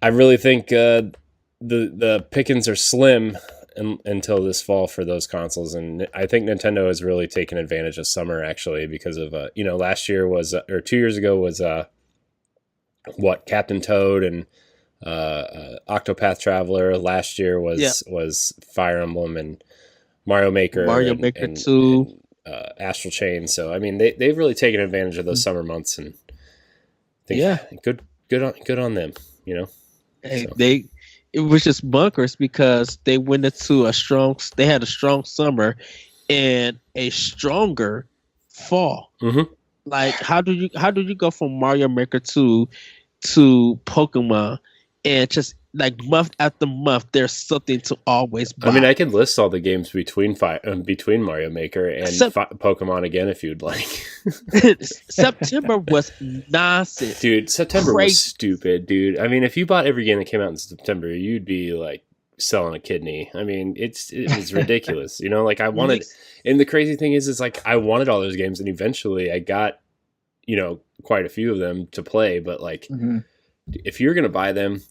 [SPEAKER 1] I really think the pickings are slim until this fall for those consoles. And I think Nintendo has really taken advantage of summer actually because of last year was or 2 years ago was Captain Toad and Octopath Traveler. Last year was Fire Emblem and Mario Maker
[SPEAKER 2] 2,
[SPEAKER 1] and Astral Chain. So I mean they've really taken advantage of those summer months, and I think good on them, you know.
[SPEAKER 2] Hey, it was just bunkers because they went into they had a strong summer and a stronger fall. Like how do you go from Mario Maker 2 to Pokemon? And just like month after month, there's something to always buy.
[SPEAKER 1] I mean, I can list all the games between Mario Maker and Pokemon again if you'd like.
[SPEAKER 2] September was nonsense.
[SPEAKER 1] Dude, September was stupid, dude. I mean, if you bought every game that came out in September, you'd be like selling a kidney. I mean, it was ridiculous. You know, like I wanted, and the crazy thing is like I wanted all those games, and eventually I got, quite a few of them to play, but like. If you're gonna buy them,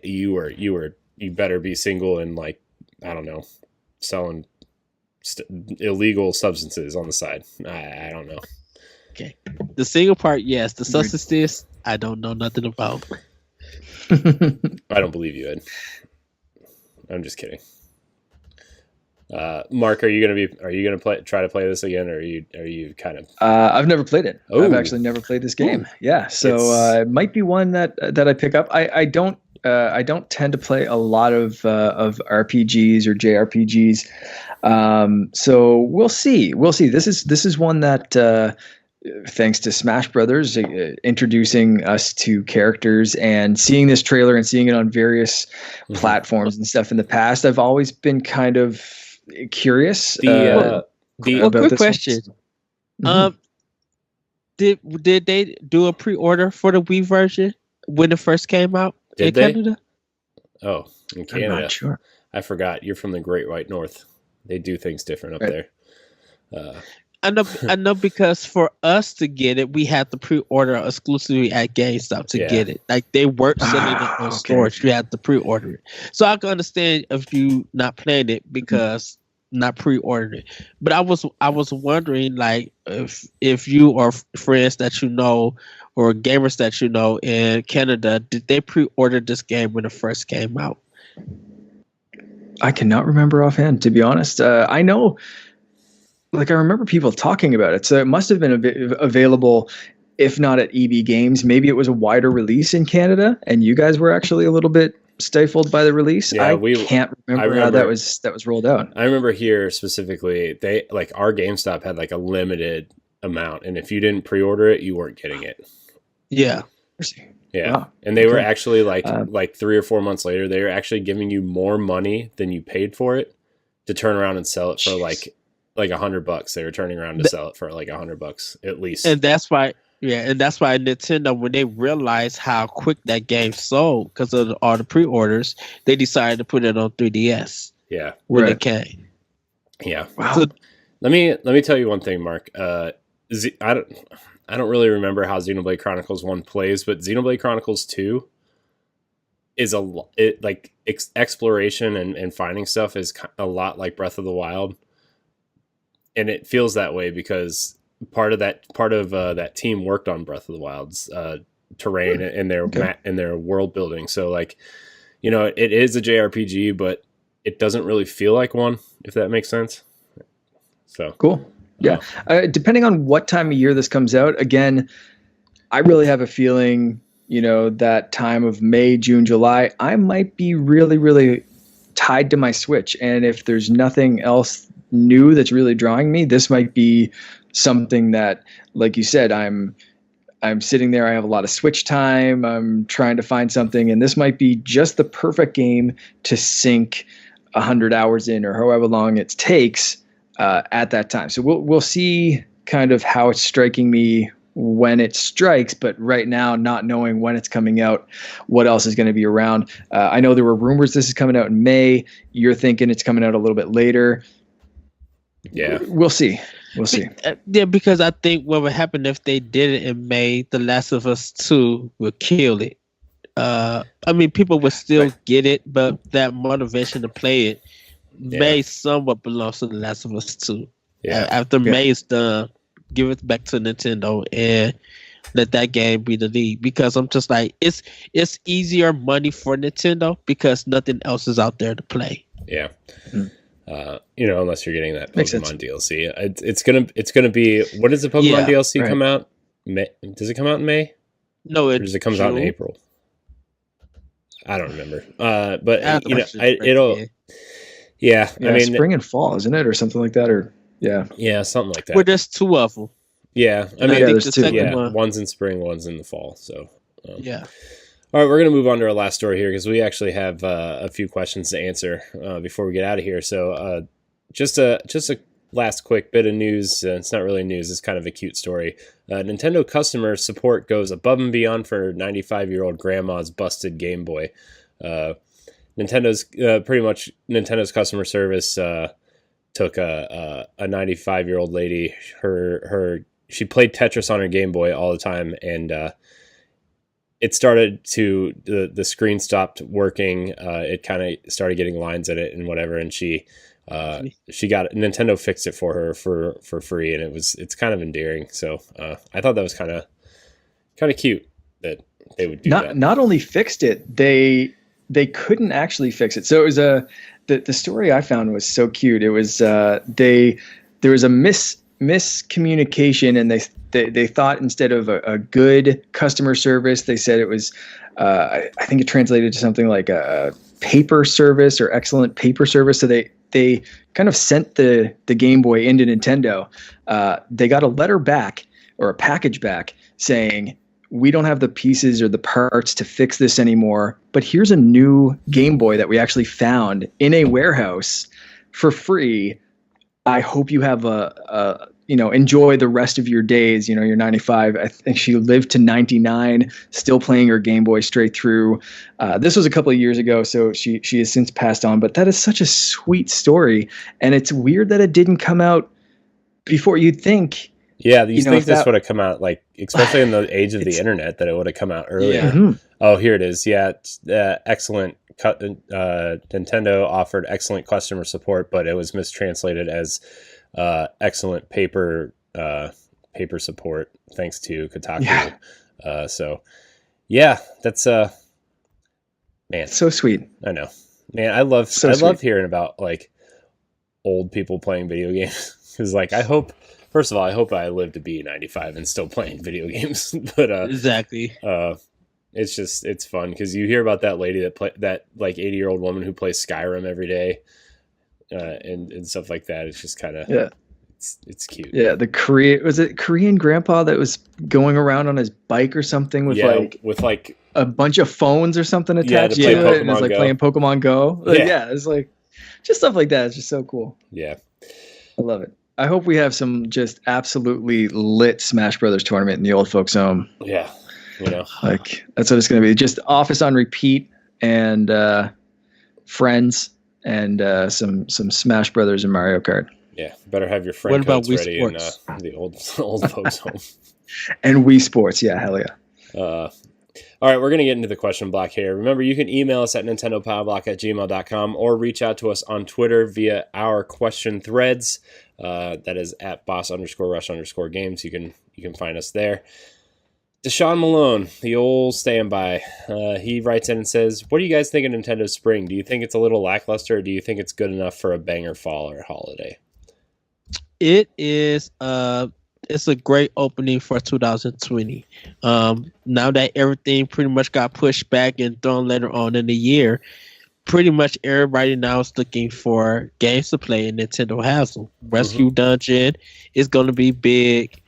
[SPEAKER 1] you better be single and like I don't know, selling illegal substances on the side. I don't know.
[SPEAKER 2] Okay. The single part, yes. The substances, I don't know nothing about.
[SPEAKER 1] I don't believe you, Ed. I'm just kidding. Mark, are you gonna try to play this again, or are you kind of?
[SPEAKER 3] I've never played it.
[SPEAKER 1] Ooh.
[SPEAKER 3] I've actually never played this game. Ooh. Yeah, so it might be one that I pick up. I don't tend to play a lot of RPGs or JRPGs. So we'll see. This is one that thanks to Smash Brothers introducing us to characters and seeing this trailer and seeing it on various platforms and stuff in the past, I've always been kind of curious.
[SPEAKER 2] Quick question. Did they do a pre-order for the Wii version when it first came out in Canada?
[SPEAKER 1] Oh, in Canada.
[SPEAKER 3] I'm not sure.
[SPEAKER 1] I forgot. You're from the Great White North. They do things different up there.
[SPEAKER 2] I know because for us to get it, we had to pre-order exclusively at GameStop to get it. Like they weren't selling it on stores. You had to pre-order it. So I can understand if you not playing it because not pre-ordered it. But I was wondering, like, if you or friends that you know or gamers that you know in Canada, did they pre-order this game when it first came out?
[SPEAKER 3] I cannot remember offhand, to be honest. I know. Like I remember people talking about it, so it must have been available, if not at EB Games. Maybe it was a wider release in Canada, and you guys were actually a little bit stifled by the release.
[SPEAKER 1] Yeah,
[SPEAKER 3] I can't remember how that was rolled out.
[SPEAKER 1] I remember here specifically, they like our GameStop had like a limited amount, and if you didn't pre-order it, you weren't getting it.
[SPEAKER 2] Yeah,
[SPEAKER 1] yeah, wow. And they were actually like 3 or 4 months later, they were actually giving you more money than you paid for it to turn around and sell it for like $100. They were turning around to sell it for like $100 at least.
[SPEAKER 2] And that's why Nintendo, when they realized how quick that game sold because of all the pre-orders, they decided to put it on 3DS.
[SPEAKER 1] Yeah,
[SPEAKER 2] when it came.
[SPEAKER 1] Yeah.
[SPEAKER 3] Wow.
[SPEAKER 1] So, let me tell you one thing, Mark. I don't really remember how Xenoblade Chronicles 1 plays, but Xenoblade Chronicles 2 is exploration and finding stuff is a lot like Breath of the Wild. And it feels that way because part of that team worked on Breath of the Wild's terrain and their world building. So like, it is a JRPG, but it doesn't really feel like one, if that makes sense. So
[SPEAKER 3] cool. Yeah. Depending on what time of year this comes out, again, I really have a feeling, that time of May, June, July, I might be really, really tied to my Switch. And if there's nothing else new that's really drawing me, this might be something that, like you said, I'm sitting there, I have a lot of Switch time, I'm trying to find something, and this might be just the perfect game to sink 100 hours in or however long it takes at that time. So we'll see kind of how it's striking me when it strikes, but right now, not knowing when it's coming out, what else is going to be around. I know there were rumors this is coming out in May. You're thinking it's coming out a little bit later.
[SPEAKER 1] Yeah,
[SPEAKER 3] we'll see.
[SPEAKER 2] Yeah, because I think what would happen if they did it in May, The Last of Us 2 would kill it. I mean, people would still get it, but that motivation to play it may somewhat belongs to The Last of Us 2.
[SPEAKER 1] Yeah.
[SPEAKER 2] After May is done, give it back to Nintendo and let that game be the lead. Because I'm just like, it's easier money for Nintendo because nothing else is out there to play.
[SPEAKER 1] Yeah. Mm-hmm. Unless you're getting that Pokemon DLC, it's gonna be. What does the Pokemon DLC come out? May? Does it come out in May?
[SPEAKER 2] No,
[SPEAKER 1] or does it comes out in April? I don't remember. But it'll. Yeah, I mean,
[SPEAKER 3] spring and fall, isn't it, or something like that, or
[SPEAKER 1] something like that.
[SPEAKER 2] Well, there's 2 of them.
[SPEAKER 1] Yeah, I mean,
[SPEAKER 3] there's 2.
[SPEAKER 1] Yeah, one's in spring, one's in the fall. So
[SPEAKER 2] yeah.
[SPEAKER 1] All right, we're going to move on to our last story here because we actually have a few questions to answer before we get out of here. So just a last quick bit of news. It's not really news. It's kind of a cute story. Nintendo customer support goes above and beyond for 95-year-old grandma's busted Game Boy. Nintendo's customer service took a 95-year-old lady. She played Tetris on her Game Boy all the time, and it started the screen stopped working. It kind of started getting lines in it and whatever. And she Nintendo fixed it for her for free, and it's kind of endearing. So I thought that was kind of cute that they would do that.
[SPEAKER 3] Not only fixed it, they couldn't actually fix it. So it was the story I found was so cute. It was there was a miscommunication, and they thought instead of a good customer service, they said it was I think it translated to something like a paper service or excellent paper service. So they kind of sent the Game Boy into Nintendo. They got a letter back or a package back saying, we don't have the pieces or the parts to fix this anymore, but here's a new Game Boy that we actually found in a warehouse for free. I hope you have enjoy the rest of your days. You're 95. I think she lived to 99, still playing her Game Boy straight through. This was a couple of years ago, so she has since passed on, but that is such a sweet story. And it's weird that it didn't come out before. You'd think.
[SPEAKER 1] Yeah, you think this would have come out, like, especially in the age of the internet, that it would have come out earlier.
[SPEAKER 3] Yeah. Mm-hmm.
[SPEAKER 1] Oh, here it is. Yeah, it's, excellent. Nintendo offered excellent customer support, but it was mistranslated as excellent paper support, thanks to Kotaku.
[SPEAKER 3] Yeah.
[SPEAKER 1] So, yeah, that's man,
[SPEAKER 3] so sweet.
[SPEAKER 1] I know, man. I love hearing about like old people playing video games because, like, First of all, I hope I live to be 95 and still playing video games. But
[SPEAKER 2] exactly.
[SPEAKER 1] It's fun because you hear about that lady that like 80-year-old woman who plays Skyrim every day, and stuff like that. It's just kind of it's cute.
[SPEAKER 3] Yeah, was it Korean grandpa that was going around on his bike or something with like a bunch of phones or something attached to it, and it's like playing Pokemon Go. It's like just stuff like that. It's just so cool.
[SPEAKER 1] Yeah,
[SPEAKER 3] I love it. I hope we have some just absolutely lit Smash Brothers tournament in the old folks home.
[SPEAKER 1] Yeah,
[SPEAKER 3] like that's what it's going to be. Just Office on repeat and Friends and some Smash Brothers and Mario Kart.
[SPEAKER 1] Yeah, better have your friend codes ready in the old folks home.
[SPEAKER 3] And Wii Sports, yeah, hell yeah.
[SPEAKER 1] All right, we're going to get into the question block here. Remember, you can email us at nintendopowblock@gmail.com or reach out to us on Twitter via our question threads. That is at boss_rush_games. You can find us there. Deshaun Malone, the old standby, he writes in and says, what do you guys think of Nintendo's spring? Do you think it's a little lackluster, or do you think it's good enough for a banger fall or holiday?
[SPEAKER 2] It is it's a great opening for 2020. Now that everything pretty much got pushed back and thrown later on in the year, pretty much everybody now is looking for games to play, and Nintendo has them. Rescue Dungeon is going to be big.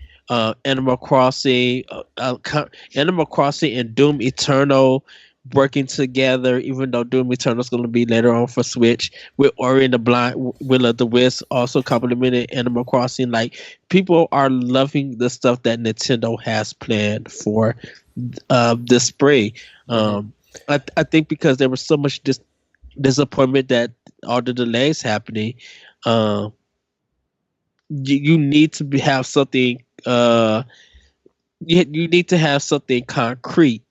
[SPEAKER 2] Animal Crossing and Doom Eternal working together, even though Doom Eternal is going to be later on for Switch, with Ori and the Blind Will of the Wisp also complementing Animal Crossing. Like, people are loving the stuff that Nintendo has planned for this spring. I think because there was so much disappointment that all the delays happening, you need to have something. You need to have something concrete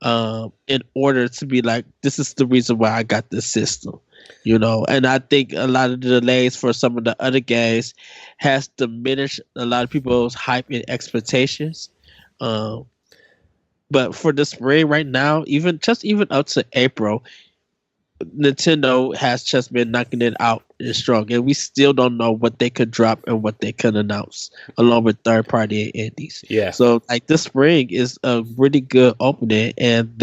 [SPEAKER 2] in order to be like, this is the reason why I got this system, And I think a lot of the delays for some of the other games has diminished a lot of people's hype and expectations. But for the spring right now, even up to April, Nintendo has just been knocking it out strong, and we still don't know what they could drop and what they could announce, along with third-party indies.
[SPEAKER 1] Yeah.
[SPEAKER 2] So, like, this spring is a really good opening, and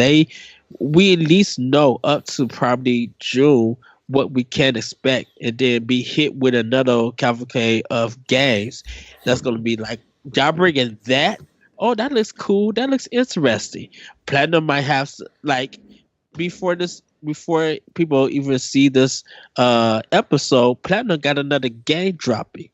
[SPEAKER 2] we at least know up to probably June what we can expect, and then be hit with another cavalcade of games that's going to be like, y'all bringing that? Oh, that looks cool. That looks interesting. Platinum might have, like, before people even see this episode, Platinum got another game dropping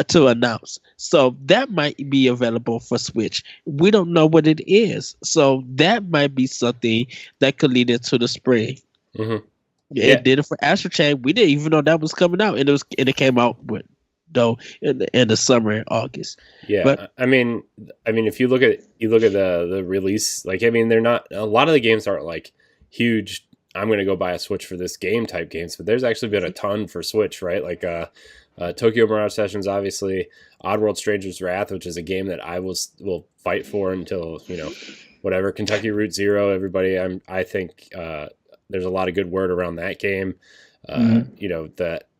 [SPEAKER 2] to announce. So that might be available for Switch. We don't know what it is. So that might be something that could lead into the spring.
[SPEAKER 1] Mm-hmm.
[SPEAKER 2] Yeah. It did it for Astral Chain. We didn't even know that was coming out. And it came out in the summer in August.
[SPEAKER 1] Yeah. But I mean if you look at the release, like, I mean, they're not, a lot of the games aren't like huge I'm going to go buy a Switch for this game type games, but there's actually been a ton for Switch, right? Like Tokyo Mirage Sessions, obviously, Oddworld Stranger's Wrath, which is a game that I will fight for until, whatever. Kentucky Route Zero, everybody, I think there's a lot of good word around that game.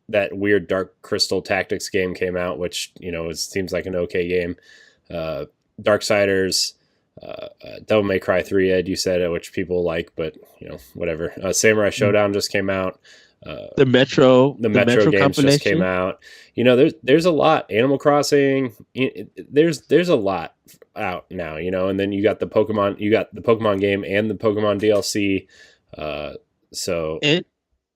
[SPEAKER 1] That weird Dark Crystal Tactics game came out, which, seems like an okay game. Darksiders, Devil May Cry 3, Ed, you said it, which people like, but whatever. Samurai Showdown just came out.
[SPEAKER 2] The Metro
[SPEAKER 1] games just came out. There's a lot. Animal Crossing, there's a lot out now. And then you got the Pokemon game and the Pokemon DLC.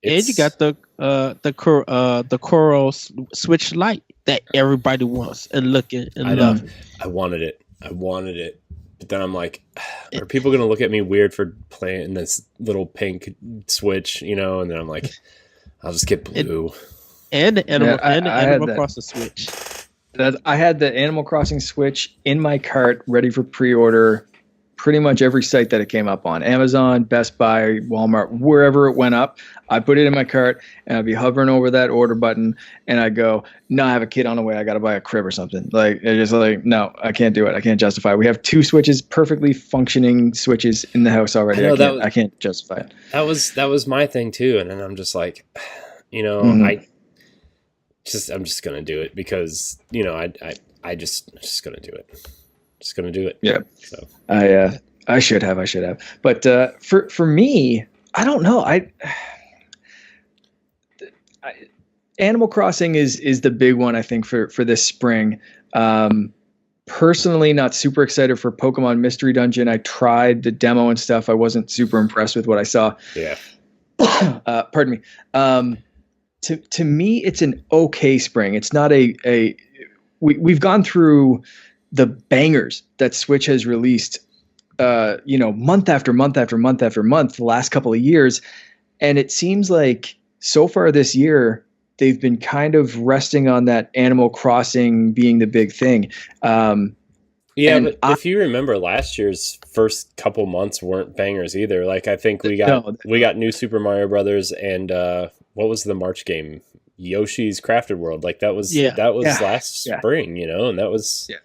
[SPEAKER 2] And you got the Coral Switch Lite that everybody wants and looking and loving.
[SPEAKER 1] I wanted it, but then I'm like, are people going to look at me weird for playing this little pink Switch? And then I'm like, I'll just get blue.
[SPEAKER 2] And the Animal Crossing Switch.
[SPEAKER 3] I had the Animal Crossing Switch in my cart, ready for pre-order. Pretty much every site that it came up on, Amazon, Best Buy, Walmart, wherever it went up, I put it in my cart and I'd be hovering over that order button and I go, no, I have a kid on the way. I got to buy a crib or something. Like, it's just like, no, I can't do it. I can't justify it. We have 2 Switches, perfectly functioning Switches in the house already. I can't justify it.
[SPEAKER 1] That was my thing too. And then I'm just like, I'm just going to do it because, I just going to do it. Just gonna do it.
[SPEAKER 3] Yeah.
[SPEAKER 1] So
[SPEAKER 3] I should have. But for me, I don't know. Animal Crossing is the big one, I think, for this spring. Personally, not super excited for Pokemon Mystery Dungeon. I tried the demo and stuff. I wasn't super impressed with what I saw.
[SPEAKER 1] Yeah.
[SPEAKER 3] Pardon me. To me, it's an okay spring. It's not we've gone through the bangers that Switch has released, month after month after month after month, the last couple of years. And it seems like so far this year, they've been kind of resting on that Animal Crossing being the big thing. But
[SPEAKER 1] if you remember, last year's first couple months weren't bangers either. Like, I think we got New Super Mario Brothers and what was the March game? Yoshi's Crafted World. Like, that was last spring, and that was...
[SPEAKER 3] Yeah.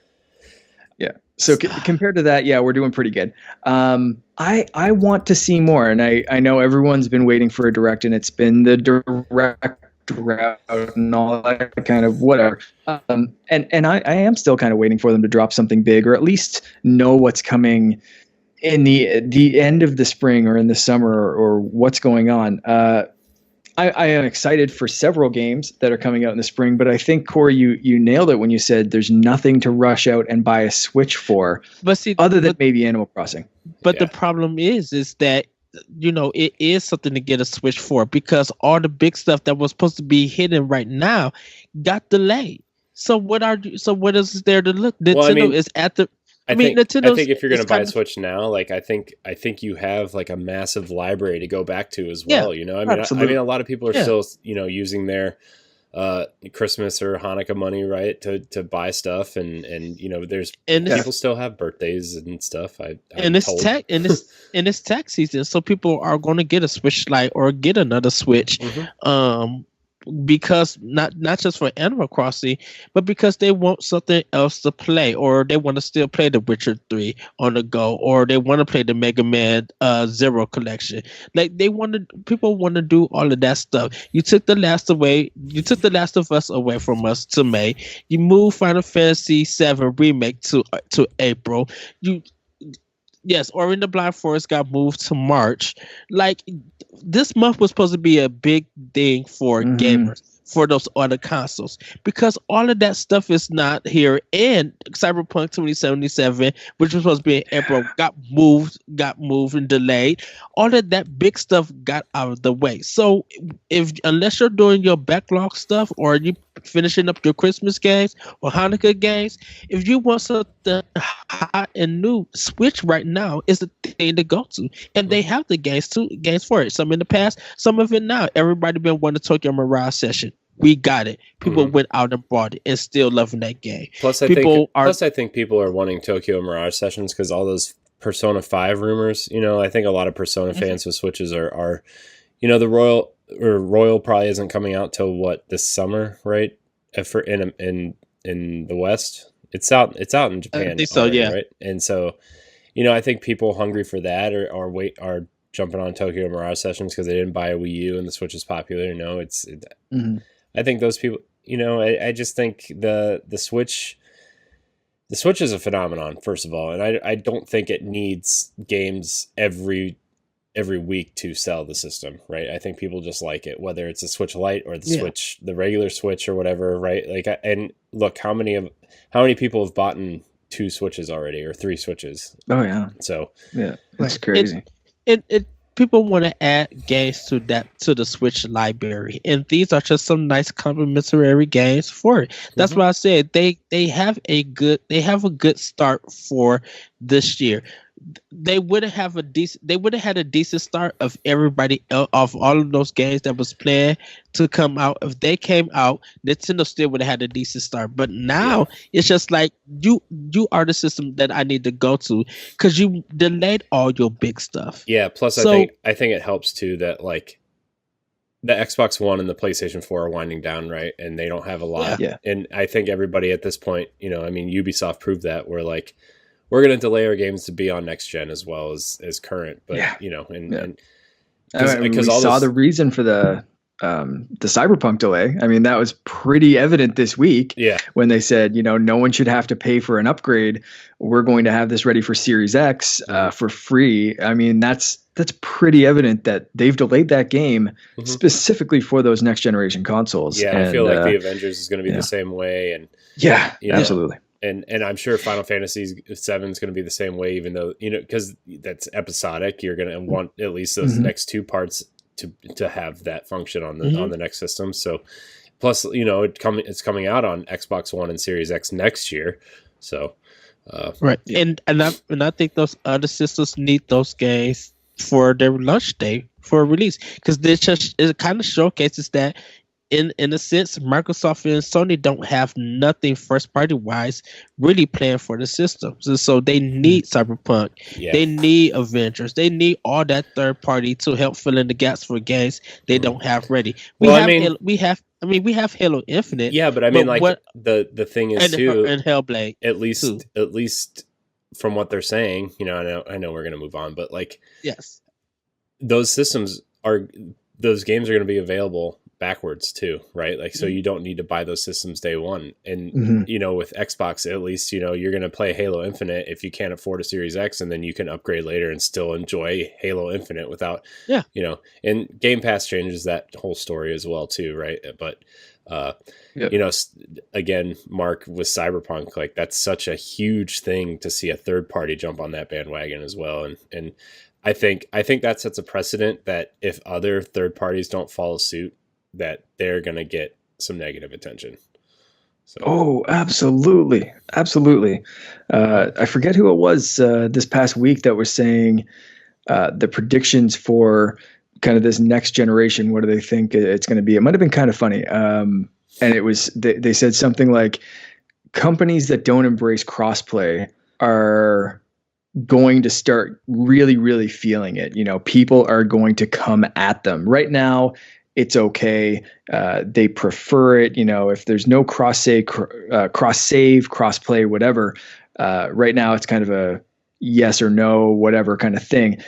[SPEAKER 3] So compared to that, we're doing pretty good. I want to see more, and I know everyone's been waiting for a direct, and it's been the direct route and all that kind of whatever. And I am still kind of waiting for them to drop something big, or at least know what's coming in the end of the spring or in the summer or what's going on. I am excited for several games that are coming out in the spring, but I think, Corey, you nailed it when you said there's nothing to rush out and buy a Switch for, other than maybe Animal Crossing.
[SPEAKER 2] But the problem is that, it is something to get a Switch for, because all the big stuff that was supposed to be hidden right now got delayed. So what is there to look? Nintendo is at the...
[SPEAKER 1] I think if you're going to buy a Switch now, like I think you have like a massive library to go back to as well. I mean, a lot of people are still using their Christmas or Hanukkah money, right, to buy stuff, and people still have birthdays and stuff. It's
[SPEAKER 2] tax season, so people are going to get a Switch Lite or get another Switch. Mm-hmm. Because not just for Animal Crossing, but because they want something else to play, or they want to still play The Witcher 3 on the go, or they want to play the Mega Man Zero collection. Like, people want to do all of that stuff. You took The Last of Us away from us to May. You moved Final Fantasy VII Remake to April. Yes, Ori and the Blind Forest got moved to March. Like, this month was supposed to be a big thing for gamers, for those other consoles, because all of that stuff is not here. And Cyberpunk 2077, which was supposed to be in April, got moved and delayed. All of that big stuff got out of the way. So unless you're doing your backlog stuff, or you finishing up your Christmas games or Hanukkah games, if you want something hot and new, Switch right now is the thing to go to. And they have the games for it. Some in the past, some of it now. Everybody been wanting Tokyo Mirage Session. We got it. People went out and bought it and still loving that game.
[SPEAKER 1] Plus, I think people are wanting Tokyo Mirage Sessions because all those Persona 5 rumors. I think a lot of Persona fans with Switches are the Royal probably isn't coming out till this summer, right? For in the West, it's out in Japan.
[SPEAKER 2] I think so,
[SPEAKER 1] already,
[SPEAKER 2] yeah.
[SPEAKER 1] Right, and so I think people hungry for that are jumping on Tokyo Mirage Sessions because they didn't buy a Wii U and the Switch is popular. I think those people. I just think the Switch. The Switch is a phenomenon, first of all, and I don't think it needs games every week to sell the system, right? I think people just like it, whether it's a Switch Lite or the regular Switch or whatever, right? And look, how many people have bought 2 Switches already or 3 Switches?
[SPEAKER 3] Oh yeah.
[SPEAKER 1] So
[SPEAKER 3] yeah, it's crazy.
[SPEAKER 2] It people want to add games to the Switch library, and these are just some nice complementary games for it. That's why I said they have a good start for this year. They would have had a decent start of everybody of all of those games that was planned to come out. If they came out, Nintendo still would have had a decent start. But now it's just like you are the system that I need to go to because you delayed all your big stuff.
[SPEAKER 1] Yeah. Plus, I think it helps too that like the Xbox One and the PlayStation 4 are winding down, right? And they don't have a lot.
[SPEAKER 3] Yeah.
[SPEAKER 1] And I think everybody at this point, Ubisoft proved that we're going to delay our games to be on next gen as well as current, but
[SPEAKER 3] we saw the reason for the Cyberpunk delay. I mean, that was pretty evident this week.
[SPEAKER 1] Yeah.
[SPEAKER 3] When they said, no one should have to pay for an upgrade. We're going to have this ready for Series X for free. I mean, that's pretty evident that they've delayed that game specifically for those next generation consoles.
[SPEAKER 1] Yeah, and I feel like the Avengers is going to be the same way, and
[SPEAKER 3] absolutely.
[SPEAKER 1] And I'm sure Final Fantasy VII is going to be the same way, even though, because that's episodic. You're going to want at least those next 2 parts to have that function on the next system. So plus, it's coming out on Xbox One and Series X next year. So
[SPEAKER 2] right. And I think those other systems need those games for their launch day for release, because it kind of showcases that in a sense, Microsoft and Sony don't have nothing first party wise really planned for the system. So they need Cyberpunk, they need Avengers, they need all that third party to help fill in the gaps for games they don't have ready. We have Halo Infinite.
[SPEAKER 1] Yeah, but I mean, the thing is too,
[SPEAKER 2] and Hellblade.
[SPEAKER 1] At least from what they're saying, I know we're gonna move on, but
[SPEAKER 2] yes,
[SPEAKER 1] those games are gonna be available backwards too, right? So you don't need to buy those systems day one. And with Xbox, at least you're going to play Halo Infinite if you can't afford a Series X, and then you can upgrade later and still enjoy Halo Infinite without and Game Pass changes that whole story as well too, right? But again, Mark, with Cyberpunk, that's such a huge thing to see a third party jump on that bandwagon as well, and I think that sets a precedent that if other third parties don't follow suit, that they're going to get some negative attention. So.
[SPEAKER 3] Oh, absolutely. Absolutely. I forget who it was this past week that was saying the predictions for kind of this next generation. What do they think it's going to be? It might've been kind of funny. And it was, they said something like companies that don't embrace crossplay are going to start really, really feeling it. People are going to come at them right now. It's okay. They prefer it. If there's no cross save, cross play, whatever. Right now, it's kind of a yes or no, whatever kind of thing.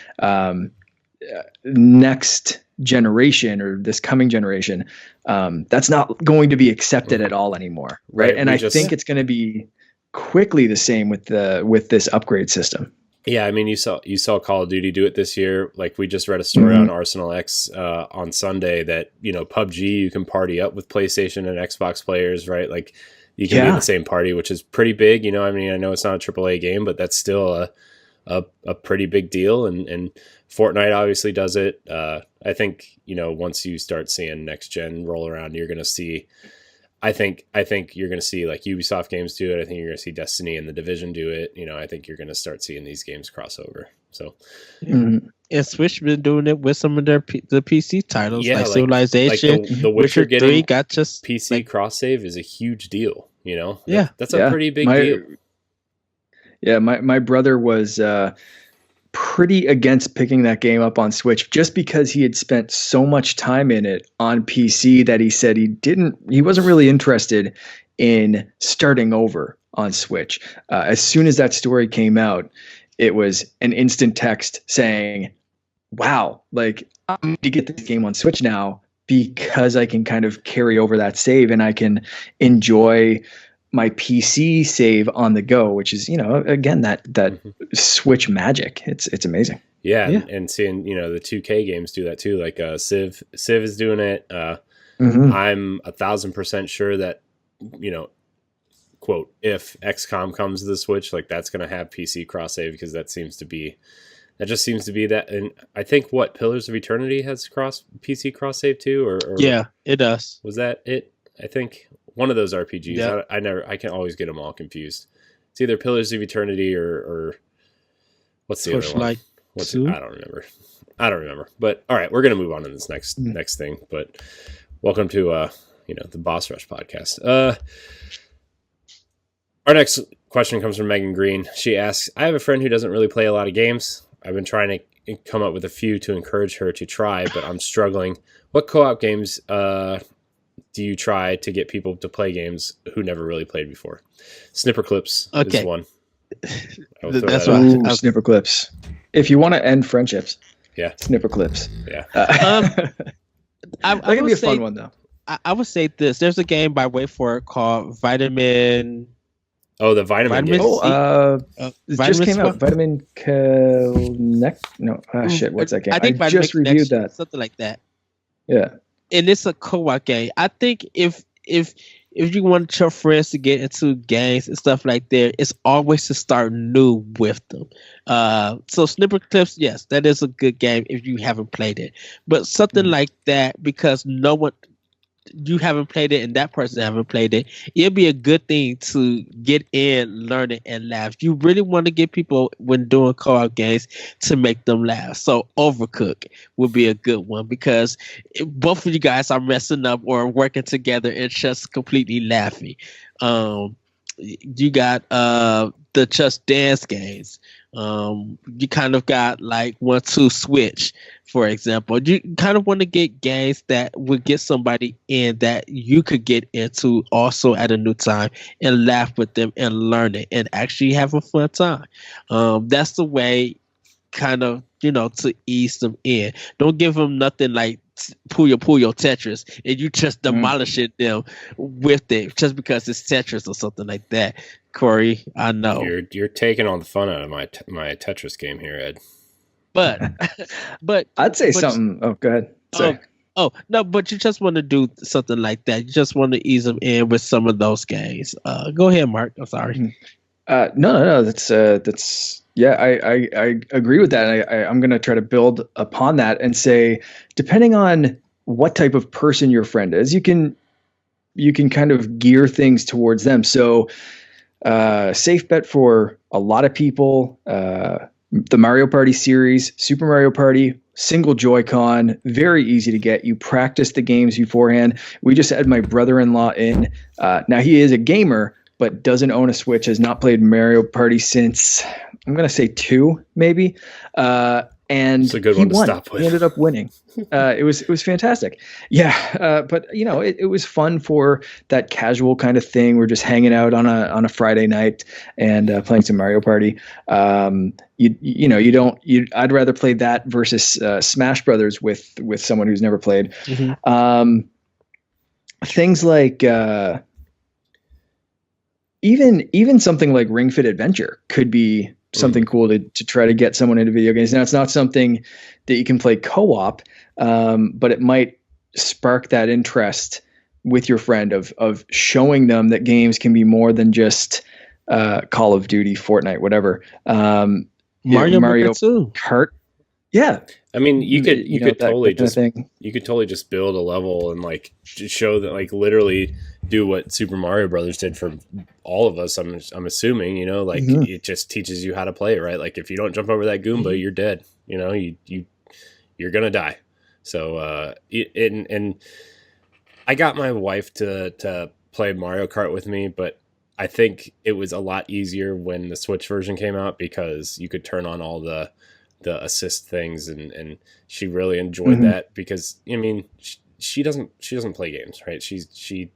[SPEAKER 3] Next generation or this coming generation, that's not going to be accepted at all anymore, right? And I think it's going to be quickly the same with this upgrade system.
[SPEAKER 1] Yeah, I mean, you saw Call of Duty do it this year. We just read a story on Arsenal X on Sunday that PUBG, you can party up with PlayStation and Xbox players, right? You can be in the same party, which is pretty big. I mean, I know it's not a AAA game, but that's still a pretty big deal. And Fortnite obviously does it. I think once you start seeing next gen roll around, you're going to see. I think you're going to see Ubisoft games do it. I think you're going to see Destiny and The Division do it. I think you're going to start seeing these games cross over. So,
[SPEAKER 2] and Switch been doing it with some of the PC titles, like Civilization.
[SPEAKER 1] The Witcher getting
[SPEAKER 2] 3 got just
[SPEAKER 1] PC cross save is a huge deal.
[SPEAKER 2] That's
[SPEAKER 1] a pretty big deal.
[SPEAKER 3] Yeah, my brother was pretty against picking that game up on Switch just because he had spent so much time in it on PC that he said he wasn't really interested in starting over on Switch. As soon as that story came out, it was an instant text saying, wow, like I need to get this game on Switch now because I can kind of carry over that save and I can enjoy my PC save on the go, which is, again, that Switch magic. It's amazing.
[SPEAKER 1] Yeah. And seeing, the 2K games do that too. Like Civ is doing it. I'm 1,000% sure that, quote, if XCOM comes to the Switch, like that's going to have PC cross save because that just seems to be that. And I think Pillars of Eternity has PC cross save too, or
[SPEAKER 2] yeah, it does.
[SPEAKER 1] Was that it? I think one of those RPGs.
[SPEAKER 2] Yeah.
[SPEAKER 1] I can always get them all confused. It's either Pillars of Eternity or what's the other one? I don't remember. But all right, we're gonna move on to this next thing. But welcome to the Boss Rush podcast. Our next question comes from Megan Green. She asks, I have a friend who doesn't really play a lot of games. I've been trying to come up with a few to encourage her to try, but I'm struggling. What co-op games do you try to get people to play games who never really played before? Snipper Clips is one.
[SPEAKER 2] That's right.
[SPEAKER 3] Snipper Clips. If you want to end friendships, Snipper Clips.
[SPEAKER 1] Yeah.
[SPEAKER 3] That can be a fun one, though.
[SPEAKER 2] I would say this. There's a game by for it called Vitamin...
[SPEAKER 1] Oh, the Vitamin game.
[SPEAKER 3] It just came out. Vitamin Connect? No. Shit, what's that game?
[SPEAKER 2] I think
[SPEAKER 3] I just reviewed that.
[SPEAKER 2] Something like that.
[SPEAKER 3] Yeah.
[SPEAKER 2] And it's a co-op game. I think if you want your friends to get into games and stuff like that, it's always to start new with them. So Snipper Clips, yes, that is a good game if you haven't played it. But something like that, because you haven't played it and that person haven't played it, it'll be a good thing to get in, learn it, and laugh. You really want to get people, when doing co-op games, to make them laugh. So Overcooked would be a good one because both of you guys are messing up or working together and just completely laughing. You got the Just Dance games. You kind of got like 1-2 Switch, for example. You kind of want to get games that would get somebody in that you could get into also at a new time and laugh with them and learn it and actually have a fun time. That's the way, kind of, to ease them in. Don't give them nothing like Puyo Tetris and you just demolishing them with it just because it's Tetris or something like that. Corey, I know
[SPEAKER 1] you're taking all the fun out of my Tetris game here, Ed.
[SPEAKER 2] But
[SPEAKER 3] I'd say something. Oh, go ahead.
[SPEAKER 2] No, but you just want to do something like that. You just want to ease them in with some of those games. Go ahead, Mark. I'm sorry.
[SPEAKER 3] No. That's yeah. I agree with that. I'm going to try to build upon that and say, depending on what type of person your friend is, you can kind of gear things towards them. So. Safe bet for a lot of people, the Mario Party series, Super Mario Party, single Joy-Con, very easy to get. You practice the games beforehand. We just had my brother-in-law in. Now he is a gamer, but doesn't own a Switch, has not played Mario Party since, I'm going to say 2, maybe. And
[SPEAKER 1] it's a good one to stop with.
[SPEAKER 3] He ended up winning. It was fantastic. Yeah, but it was fun for that casual kind of thing. We're just hanging out on a Friday night and playing some Mario Party. I'd rather play that versus Smash Brothers with someone who's never played. Mm-hmm. Things like even something like Ring Fit Adventure could be something cool to try to get someone into video games. Now, it's not something that you can play co-op, but it might spark that interest with your friend of showing them that games can be more than just Call of Duty, Fortnite, whatever. Mario Kart. Yeah.
[SPEAKER 1] I mean, you could totally just build a level and like show that, like, literally do what Super Mario Brothers did for all of us. I'm assuming, it just teaches you how to play it, right? Like, if you don't jump over that Goomba, you're dead. You're gonna die. So, and I got my wife to play Mario Kart with me, but I think it was a lot easier when the Switch version came out because you could turn on all the the assist things, and she really enjoyed that because I mean she doesn't play games, right? She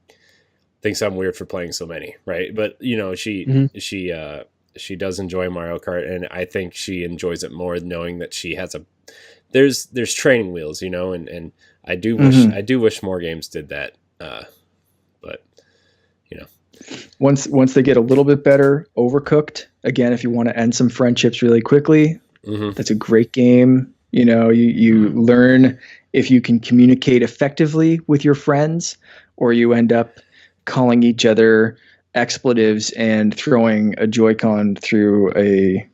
[SPEAKER 1] thinks I'm weird for playing so many, right? But you know she does enjoy Mario Kart, and I think she enjoys it more knowing that she has there's training wheels, you know, and I do wish more games did that, but you know.
[SPEAKER 3] Once they get a little bit better, Overcooked, again, if you want to end some friendships really quickly, that's a great game. You know, you learn if you can communicate effectively with your friends, or you end up calling each other expletives and throwing a Joy-Con through a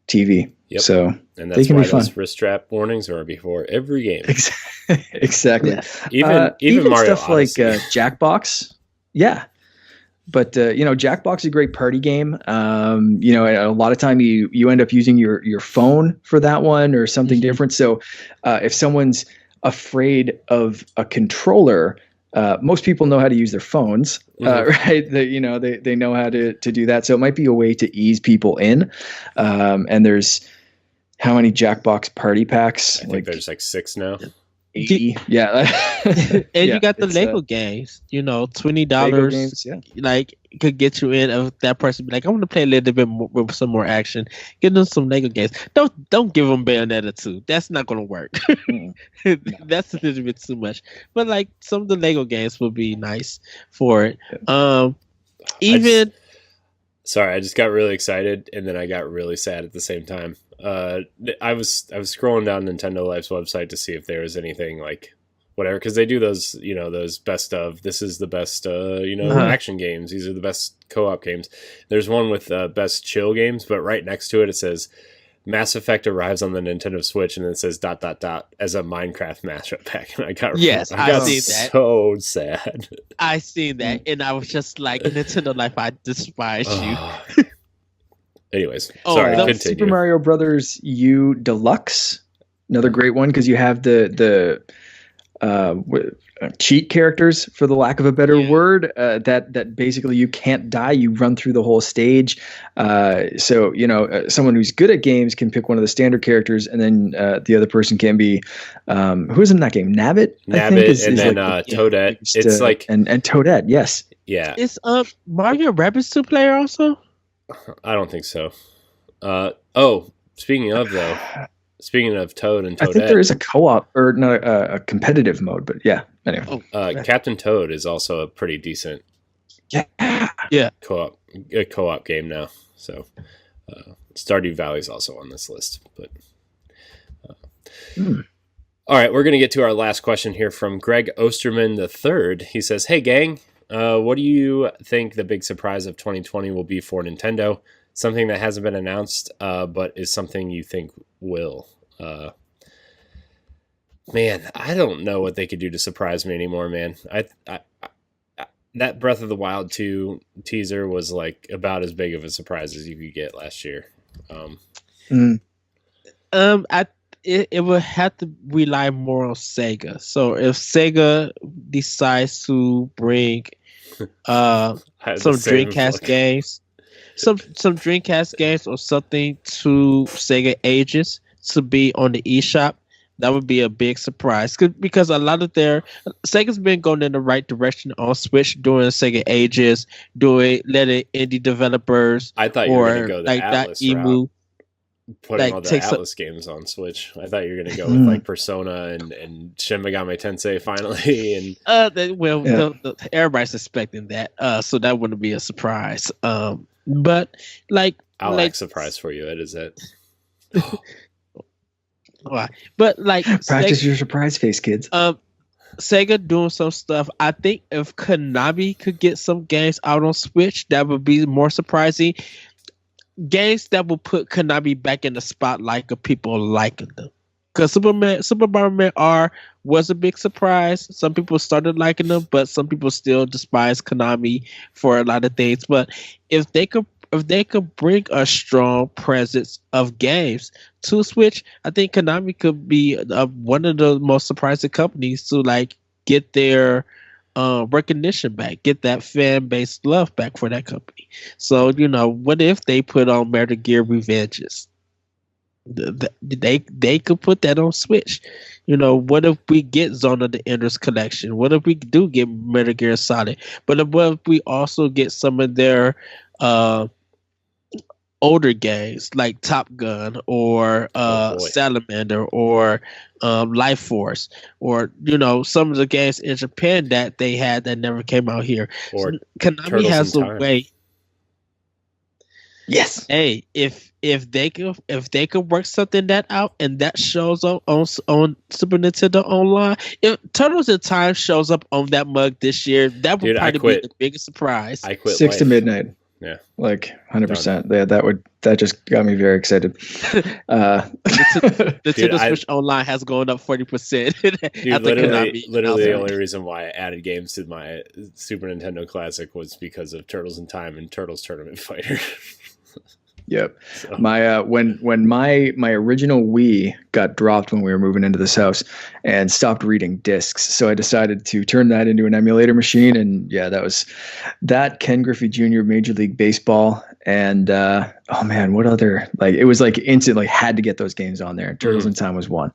[SPEAKER 3] TV.
[SPEAKER 1] Yep.
[SPEAKER 3] So
[SPEAKER 1] and that's why those wrist strap warnings are before every game.
[SPEAKER 3] Exactly.
[SPEAKER 1] Yeah. Even Mario
[SPEAKER 3] stuff
[SPEAKER 1] Odyssey.
[SPEAKER 3] like Jackbox. Yeah. But you know, Jackbox is a great party game. You know, a lot of time you end up using your phone for that one or something different. So if someone's afraid of a controller, most people know how to use their phones, right? You know, they know how to do that. So it might be a way to ease people in. And there's how many Jackbox party packs?
[SPEAKER 1] I think there's like 6 now.
[SPEAKER 3] 80. Yeah.
[SPEAKER 2] And you got the Lego games, you know, $20, like could get you in. If that person be like, I want to play a little bit more with some more action, give them some Lego games. Don't give them Bayonetta 2. That's not going to work. That's a little bit too much. But like some of the Lego games would be nice for it.
[SPEAKER 1] Sorry, I just got really excited and then I got really sad at the same time. I was scrolling down Nintendo Life's website to see if there was anything like whatever, because they do those, you know, those best of, this is the best, you know, action games. These are the best co-op games. There's one with best chill games, but right next to it, it says Mass Effect arrives on the Nintendo Switch, and then it says ... as a Minecraft mashup pack. And I got
[SPEAKER 2] seen that.
[SPEAKER 1] So sad.
[SPEAKER 2] I seen that, and I was just like, Nintendo Life, I despise you.
[SPEAKER 1] Anyways, sorry, continue.
[SPEAKER 3] Super Mario Brothers U Deluxe, another great one because you have the cheat characters, for the lack of a better word, that basically you can't die. You run through the whole stage. So, you know, someone who's good at games can pick one of the standard characters, and then the other person can be, who's in that game? Nabbit?
[SPEAKER 1] And then like Toadette. It's like...
[SPEAKER 3] And Toadette, yes.
[SPEAKER 1] Yeah.
[SPEAKER 2] Is Mario Rabbids 2-player also?
[SPEAKER 1] I don't think so. Speaking of Toad and Toadette,
[SPEAKER 3] I think there is a co-op or not a competitive mode, but yeah. Anyway,
[SPEAKER 1] Captain Toad is also a pretty decent co-op game now. So Stardew Valley is also on this list. But all right, we're going to get to our last question here from Greg Osterman III. He says, "Hey gang, what do you think the big surprise of 2020 will be for Nintendo? Something that hasn't been announced, but is something you think will." Man, I don't know what they could do to surprise me anymore, man. I that Breath of the Wild 2 teaser was like about as big of a surprise as you could get last year.
[SPEAKER 2] It would have to rely more on Sega. So if Sega decides to bring some Dreamcast games, some Dreamcast games or something to Sega Ages to be on the eShop, that would be a big surprise. Because a lot of Sega's been going in the right direction on Switch, doing Sega Ages, letting indie developers.
[SPEAKER 1] I thought you were going to go the
[SPEAKER 2] like
[SPEAKER 1] Atlas
[SPEAKER 2] that emu.
[SPEAKER 1] route. Putting all the Atlas games on Switch. I thought you were going to go with like Persona and Shin Megami Tensei finally. And
[SPEAKER 2] everybody's expecting that, so that wouldn't be a surprise. But like,
[SPEAKER 1] I'll act surprised for you. Ed, is that?
[SPEAKER 2] But like,
[SPEAKER 3] practice your surprise face, kids.
[SPEAKER 2] Sega doing some stuff. I think if Konami could get some games out on Switch, that would be more surprising. Games that will put Konami back in the spotlight of people liking them. Because Super Mario R was a big surprise. Some people started liking them, but some people still despise Konami for a lot of things. But if they could bring a strong presence of games to Switch, I think Konami could be one of the most surprising companies to like get their recognition back, get that fan base love back for that company. So, you know, what if they put on Metal Gear Revengeance? They could put that on Switch. What if we get Zone of the Enders Collection? What if we do get Metal Gear Solid? But what if we also get some of their older games like Top Gun or Salamander or Life Force, or some of the games in Japan that they had that never came out here?
[SPEAKER 1] Or
[SPEAKER 2] so Konami
[SPEAKER 1] Turtles
[SPEAKER 2] has
[SPEAKER 1] in
[SPEAKER 2] a
[SPEAKER 1] Time.
[SPEAKER 2] way.
[SPEAKER 3] Yes.
[SPEAKER 2] Hey, if they could work something that out and that shows up on Super Nintendo Online, if Turtles in Time shows up on that mug this year, that would probably be the biggest surprise.
[SPEAKER 1] I quit
[SPEAKER 3] 6 to midnight.
[SPEAKER 1] Yeah,
[SPEAKER 3] like 100%. Yeah, that just got me very excited.
[SPEAKER 2] Nintendo Switch Online has gone up 40%.
[SPEAKER 1] Dude, literally the only reason why I added games to my Super Nintendo Classic was because of Turtles in Time and Turtles Tournament Fighter.
[SPEAKER 3] Yep. So. My when my original Wii got dropped when we were moving into this house and stopped reading discs, so I decided to turn that into an emulator machine, and yeah, that Ken Griffey Jr. Major League Baseball, and oh man, what other, like, it was like instantly had to get those games on there. Turtles in Time was one.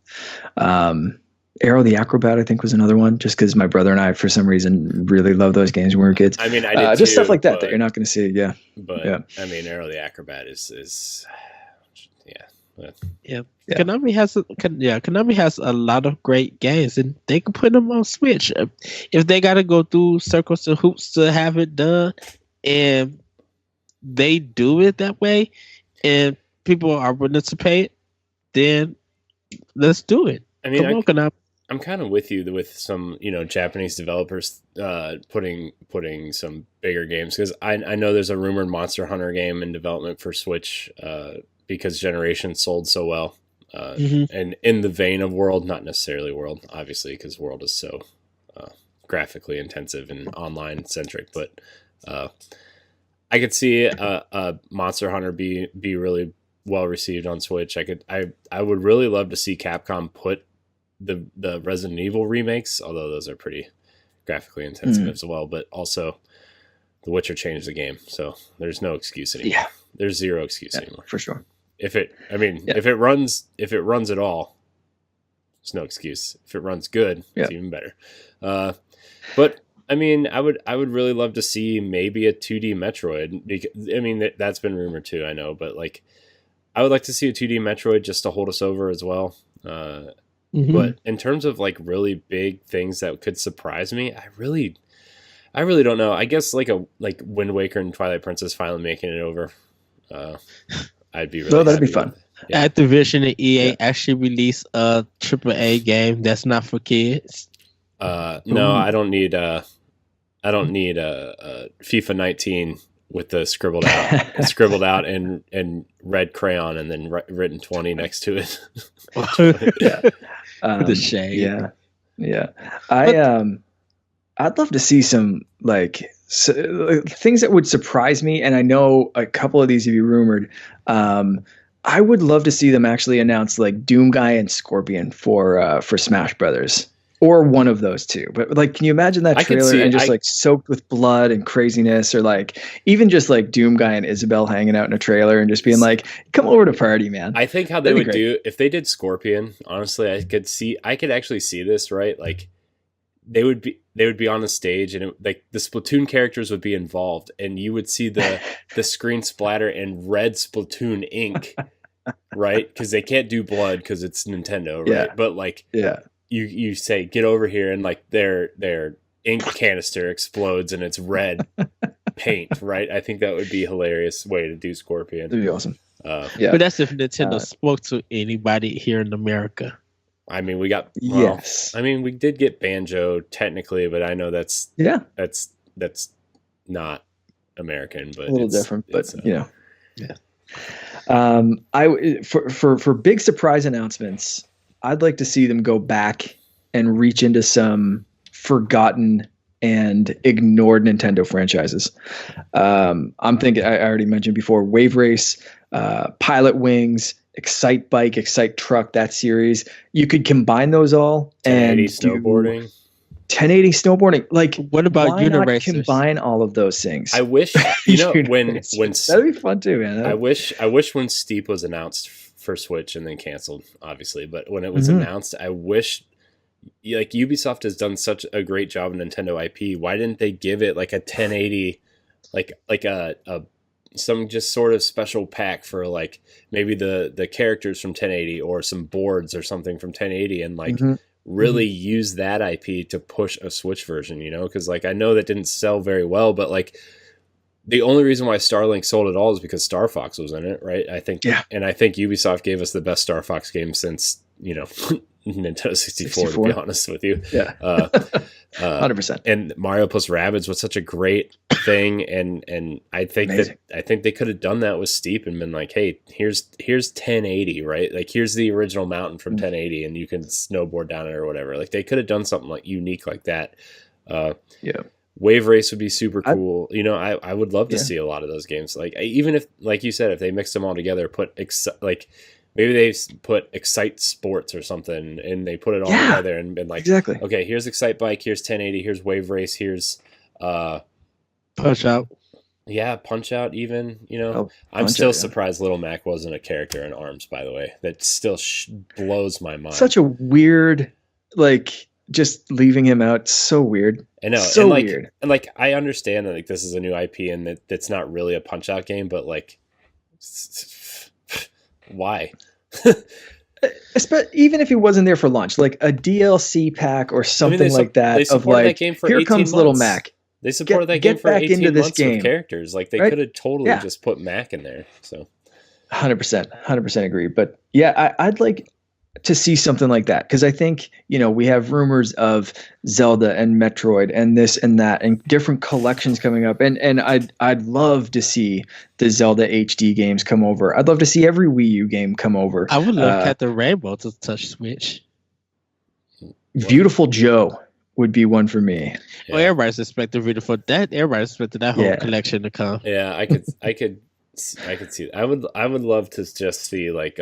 [SPEAKER 3] Arrow the Acrobat, I think, was another one, just because my brother and I, for some reason, really loved those games when we were kids.
[SPEAKER 1] I mean, I did
[SPEAKER 3] just
[SPEAKER 1] too,
[SPEAKER 3] stuff like that you're not going to see. Yeah.
[SPEAKER 1] But,
[SPEAKER 3] yeah.
[SPEAKER 1] I mean, Arrow the Acrobat is yeah.
[SPEAKER 2] Yeah. Konami has a lot of great games, and they can put them on Switch. If they got to go through circles and hoops to have it done, and they do it that way, and people are willing to pay it, then let's do it.
[SPEAKER 1] I mean,
[SPEAKER 2] Come on, Konami.
[SPEAKER 1] I'm kind of with you with some, Japanese developers putting some bigger games, because I know there's a rumored Monster Hunter game in development for Switch because Generation sold so well. And in the vein of World, not necessarily World, obviously, because World is so graphically intensive and online centric. But I could see a Monster Hunter be really well received on Switch. I would really love to see Capcom put the Resident Evil remakes, although those are pretty graphically intensive as well, but also The Witcher changed the game, so there's no excuse anymore. Yeah. There's zero excuse anymore.
[SPEAKER 3] For sure.
[SPEAKER 1] If it runs at all, there's no excuse. If it runs good, it's even better. But I mean, I would really love to see maybe a 2D Metroid, because I mean that's been rumored too, I know, but like I would like to see a 2D Metroid just to hold us over as well. But in terms of like really big things that could surprise me, I really don't know. I guess like Wind Waker and Twilight Princess finally making it over. I'd be really
[SPEAKER 3] that'd be fun.
[SPEAKER 2] Yeah. Activision and EA actually released a AAA game that's not for kids.
[SPEAKER 1] No, I don't need a FIFA 19 with the scribbled out in red crayon and then written 20 next to it.
[SPEAKER 2] The shade.
[SPEAKER 3] Yeah. I'd love to see some things that would surprise me, and I know a couple of these would be rumored. I would love to see them actually announce like Doom Guy and Scorpion for Smash Brothers. Or one of those two. But like, can you imagine that trailer and just like soaked with blood and craziness, or like even just like Doom Guy and Isabelle hanging out in a trailer and just being like, come over to party, man.
[SPEAKER 1] I think how they would do, if they did Scorpion, honestly, I could actually see this, right? Like they would be on the stage, and like the Splatoon characters would be involved, and you would see the screen splatter in red Splatoon ink, right? Because they can't do blood because it's Nintendo, right?
[SPEAKER 3] Yeah.
[SPEAKER 1] But like,
[SPEAKER 3] yeah.
[SPEAKER 1] You say get over here, and like their ink canister explodes and it's red paint, right? I think that would be a hilarious way to do Scorpion.
[SPEAKER 3] That'd be awesome.
[SPEAKER 2] But that's if Nintendo spoke to anybody here in America.
[SPEAKER 1] I mean, we got
[SPEAKER 3] yes.
[SPEAKER 1] I mean, we did get Banjo technically, but I know that's not American, but
[SPEAKER 3] a little different. But yeah. For big surprise announcements, I'd like to see them go back and reach into some forgotten and ignored Nintendo franchises. I'm thinking, I already mentioned before, Wave Race, Pilot Wings, Excite Bike, Excite Truck, that series. You could combine those all and
[SPEAKER 1] 1080
[SPEAKER 3] snowboarding. Like,
[SPEAKER 2] what about
[SPEAKER 3] why not
[SPEAKER 2] Uniracers?
[SPEAKER 3] combine all of those things?
[SPEAKER 1] I wish, when
[SPEAKER 3] that'd be fun too, man.
[SPEAKER 1] I wish when Steep was announced for Switch and then canceled, obviously. But when it was announced, I wish, like, Ubisoft has done such a great job of Nintendo IP. Why didn't they give it like a 1080, like a some just sort of special pack for like maybe the characters from 1080 or some boards or something from 1080 and like really use that IP to push a Switch version, you know? Because like I know that didn't sell very well, but like the only reason why Starlink sold at all is because Star Fox was in it, right? I think, and I think Ubisoft gave us the best Star Fox game since, you know, Nintendo 64, to be honest with you.
[SPEAKER 3] 100%.
[SPEAKER 1] And Mario plus Rabbids was such a great thing, and I think they could have done that with Steep and been like, hey, here's 1080, right? Like here's the original mountain from 1080, and you can snowboard down it or whatever. Like they could have done something like unique like that. Wave Race would be super cool. I would love to see a lot of those games. Like even if, like you said, if they mixed them all together, maybe they put Excite Sports or something, and they put it all together and been like, okay, here's Excite Bike, here's 1080, here's Wave Race, here's
[SPEAKER 2] Punch Out.
[SPEAKER 1] Yeah, Punch Out even, I'm still surprised Little Mac wasn't a character in ARMS, by the way. That still blows my mind.
[SPEAKER 3] Such a weird, like, just leaving him out, so weird.
[SPEAKER 1] I know.
[SPEAKER 3] So weird.
[SPEAKER 1] And like, I understand that like this is a new IP and that it's not really a Punch Out game, but like, why?
[SPEAKER 3] Even if he wasn't there for launch, like a DLC pack or something like that, of like,
[SPEAKER 1] that game for
[SPEAKER 3] here comes
[SPEAKER 1] months.
[SPEAKER 3] Little Mac.
[SPEAKER 1] They supported that game for 18 months with characters. Like they could have totally just put Mac in there. So
[SPEAKER 3] 100% agree. But yeah, I'd like to see something like that, because I think, we have rumors of Zelda and Metroid and this and that and different collections coming up, and I'd love to see the Zelda HD games come over. I'd love to see every Wii U game come over.
[SPEAKER 2] I would love Captain Rainbow to touch Switch.
[SPEAKER 3] Beautiful Joe would be one for me.
[SPEAKER 2] Well, everybody's expecting Beautiful that. Everybody's expecting that whole collection to come.
[SPEAKER 1] Yeah, I could see. I would love to just see like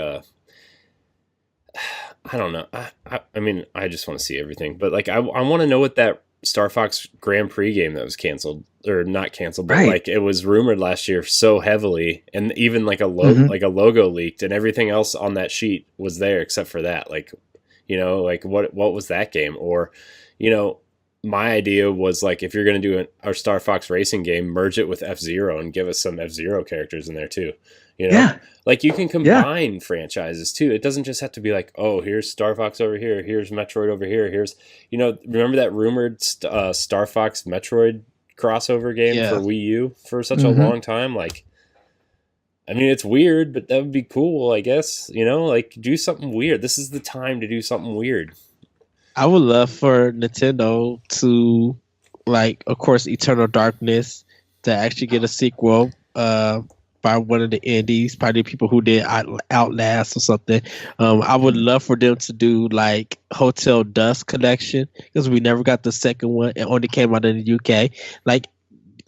[SPEAKER 1] I don't know. I mean, I just want to see everything, but like, I want to know what that Star Fox Grand Prix game that was canceled, or not canceled, but like it was rumored last year so heavily, and even like a logo leaked, and everything else on that sheet was there except for that. Like, like what was that game? Or, my idea was like, if you're going to do our Star Fox racing game, merge it with F-Zero and give us some F-Zero characters in there too. Like you can combine franchises too. It doesn't just have to be like, oh, here's Star Fox over here, here's Metroid over here, here's, remember that rumored Star Fox Metroid crossover game for Wii U for such a long time? Like, I mean, it's weird, but that would be cool, I guess. Like do something weird. This is the time to do something weird.
[SPEAKER 2] I would love for Nintendo to, like, of course, Eternal Darkness to actually get a sequel by one of the indies, probably people who did Outlast or something. I would love for them to do like Hotel Dusk Collection, because we never got the second one. It only came out in the UK. Like,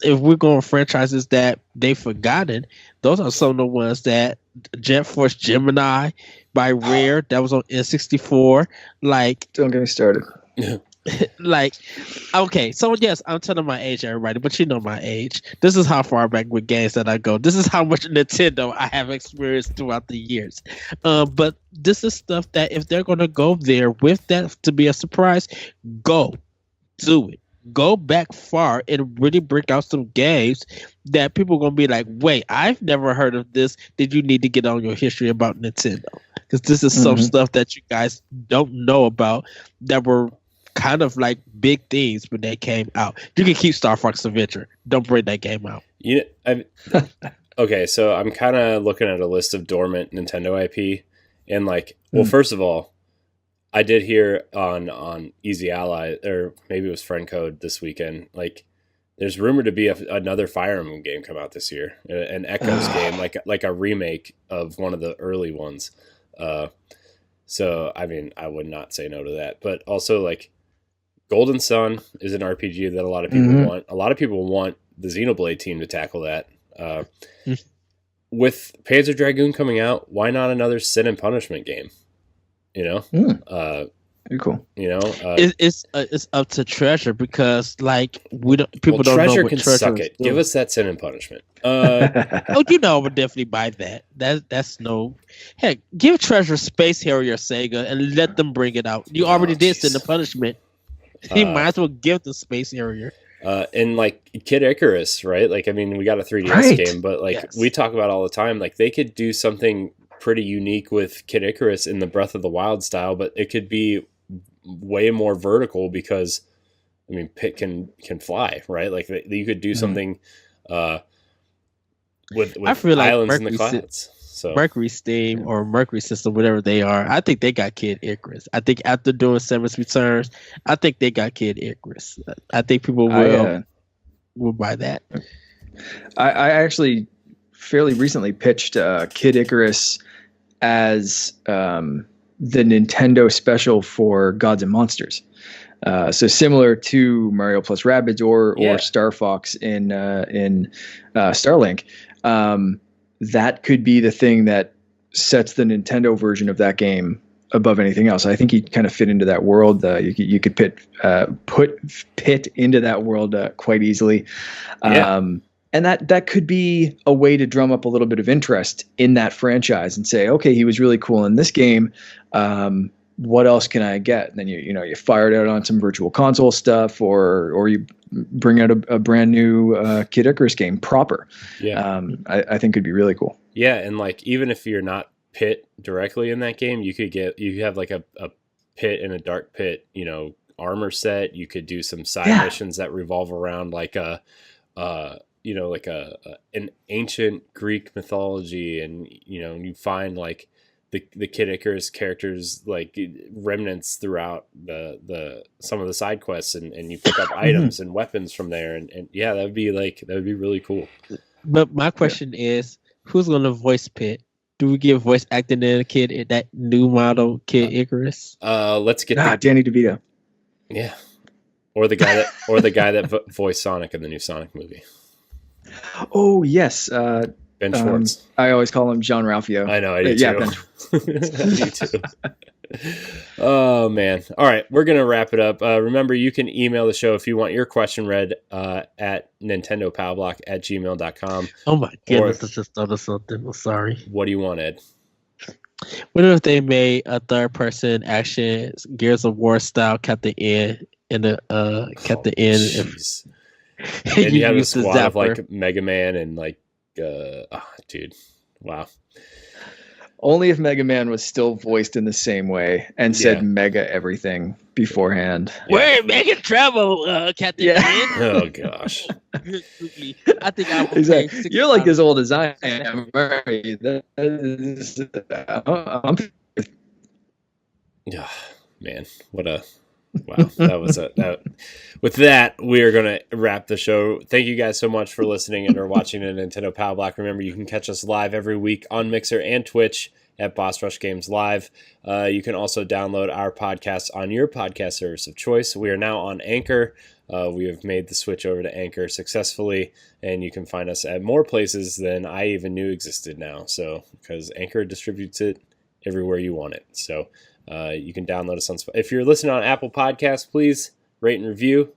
[SPEAKER 2] if we're going franchises that they've forgotten, those are some of the ones that Jet Force Gemini by Rare, that was on N64. Like,
[SPEAKER 3] don't get me started.
[SPEAKER 2] Like, okay, so yes, I'm telling my age, everybody, but you know my age. This is how far back with games that I go. This is how much Nintendo I have experienced throughout the years. But this is stuff that if they're going to go there with that to be a surprise, go do it. Go back far and really break out some games that people are going to be like, wait, I've never heard of this. Did you need to get on your history about Nintendo? Because this is some stuff that you guys don't know about that were kind of like big things when they came out. You can keep Star Fox Adventure. Don't bring that game out.
[SPEAKER 1] Okay, so I'm kind of looking at a list of dormant Nintendo IP, and like, well, first of all, I did hear on Easy Ally, or maybe it was Friend Code this weekend, like there's rumored to be another Fire Emblem game come out this year, an Echoes game, like a remake of one of the early ones. So I mean, I would not say no to that, but also like Golden Sun is an RPG that a lot of people want. A lot of people want the Xenoblade team to tackle that. With Panzer Dragoon coming out, why not another Sin and Punishment game?
[SPEAKER 3] Very cool.
[SPEAKER 1] You know,
[SPEAKER 2] It's up to Treasure because like people don't know
[SPEAKER 1] Treasure
[SPEAKER 2] what
[SPEAKER 1] can
[SPEAKER 2] Treasure
[SPEAKER 1] suck
[SPEAKER 2] is
[SPEAKER 1] it.
[SPEAKER 2] doing.
[SPEAKER 1] Give us that sin and punishment.
[SPEAKER 2] Oh, you know, I would definitely buy that. That's no. Heck, give Treasure Space Harrier Sega and let them bring it out. You already did Sin and Punishment. You might as well give the Space Harrier.
[SPEAKER 1] And like Kid Icarus, right? Like, I mean, we got a 3DS game, but like we talk about all the time, like they could do something pretty unique with Kid Icarus in the Breath of the Wild style, but it could be way more vertical because, I mean, Pit can fly, right? Like you could do something with
[SPEAKER 2] I feel like
[SPEAKER 1] islands in the clouds. So
[SPEAKER 2] Mercury Steam or Mercury System, whatever they are, I think they got Kid Icarus. I think after doing Severance Returns, I think they got Kid Icarus. I think people will buy that.
[SPEAKER 3] I actually fairly recently pitched Kid Icarus as the Nintendo special for Gods and Monsters. So similar to Mario plus Rabbids or Star Fox in Starlink. That could be the thing that sets the Nintendo version of that game above anything else. I think he kind of fit into that world. You could put Pit into that world quite easily. And that could be a way to drum up a little bit of interest in that franchise and say, okay, he was really cool in this game. What else can I get? And then you fire it out on some virtual console stuff, or you bring out a brand new Kid Icarus game proper. I think could be really cool.
[SPEAKER 1] Yeah, and like even if you're not Pit directly in that game, you have like a Pit and a Dark Pit, armor set. You could do some side missions that revolve around like an ancient Greek mythology, and you find like the Kid Icarus characters like remnants throughout the some of the side quests, and you pick up items and weapons from there, and that would be really cool.
[SPEAKER 2] But my question is, who's going to voice Pit? Do we give voice acting in a kid in that new model Kid Icarus?
[SPEAKER 1] Let's get
[SPEAKER 3] Danny DeVito.
[SPEAKER 1] Yeah, or the guy that voiced Sonic in the new Sonic movie.
[SPEAKER 3] Oh yes.
[SPEAKER 1] Ben Schwartz.
[SPEAKER 3] I always call him John Ralphio.
[SPEAKER 1] I know, I do too. I do too. Oh, man. All right, we're going to wrap it up. Remember, you can email the show if you want your question read at nintendopowblock@gmail.com.
[SPEAKER 2] Oh, my goodness. I just thought of something. I'm sorry.
[SPEAKER 1] What do you want, Ed?
[SPEAKER 2] What if they made a third-person action Gears of War style Captain N and Captain N?
[SPEAKER 1] And you have a squad of like Mega Man and like dude, wow.
[SPEAKER 3] Only if Mega Man was still voiced in the same way and said Mega everything beforehand.
[SPEAKER 2] Where Mega Travel, Captain N?
[SPEAKER 1] Oh gosh.
[SPEAKER 2] I think I would
[SPEAKER 3] exactly. You're like as old as I am.
[SPEAKER 1] Yeah, man, what a wow. That was with that, we are going to wrap the show. Thank you guys so much for listening and or watching the Nintendo Pow Block. Remember, you can catch us live every week on Mixer and Twitch at Boss Rush Games Live. You can also download our podcast on your podcast service of choice. We are now on Anchor. We have made the switch over to Anchor successfully, and you can find us at more places than I even knew existed now. So, because Anchor distributes it everywhere you want it. So, you can download us on Spotify. If you're listening on Apple Podcasts, please rate and review. It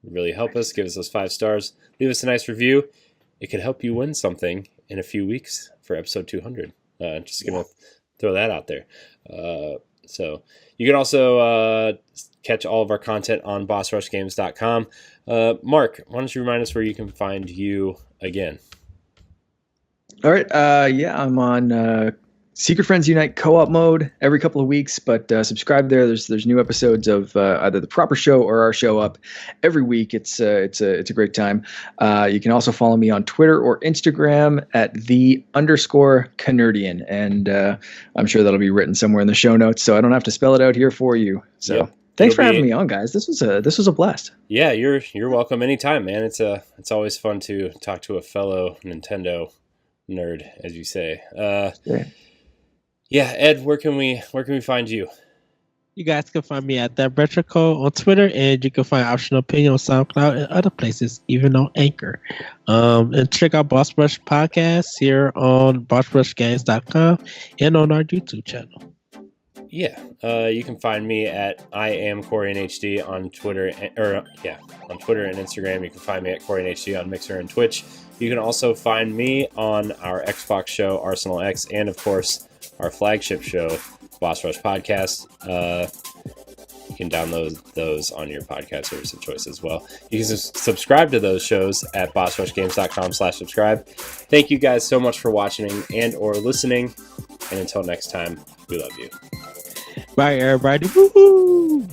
[SPEAKER 1] would really help us. Give us those 5 stars. Leave us a nice review. It could help you win something in a few weeks for episode 200. Just going to throw that out there. So you can also catch all of our content on bossrushgames.com. Mark, why don't you remind us where you can find you again?
[SPEAKER 3] All right. I'm on Secret Friends Unite co-op mode every couple of weeks, but subscribe there. There's new episodes of either the proper show or our show up every week. It's a great time. You can also follow me on Twitter or Instagram at _CaNERDian, and I'm sure that'll be written somewhere in the show notes, so I don't have to spell it out here for you. So thanks for having me on, guys. This was a blast. Yeah, you're welcome anytime, man. It's always fun to talk to a fellow Nintendo nerd, as you say. Yeah, Ed, where can we find you? You guys can find me at that RetroCode on Twitter, and you can find Optional Opinion on SoundCloud and other places, even on Anchor. And check out Boss Rush Podcast here on bossrushgames.com and on our YouTube channel.
[SPEAKER 1] You can find me at I am Corey HD on Twitter, on Twitter and Instagram. You can find me at Corey HD on Mixer and Twitch. You can also find me on our Xbox show, Arsenal X, and of course our flagship show, Boss Rush Podcast. You can download those on your podcast service of choice as well. You can subscribe to those shows at bossrushgames.com/subscribe. Thank you guys so much for watching and or listening. And until next time, we love you.
[SPEAKER 2] Bye, everybody. Woo-hoo!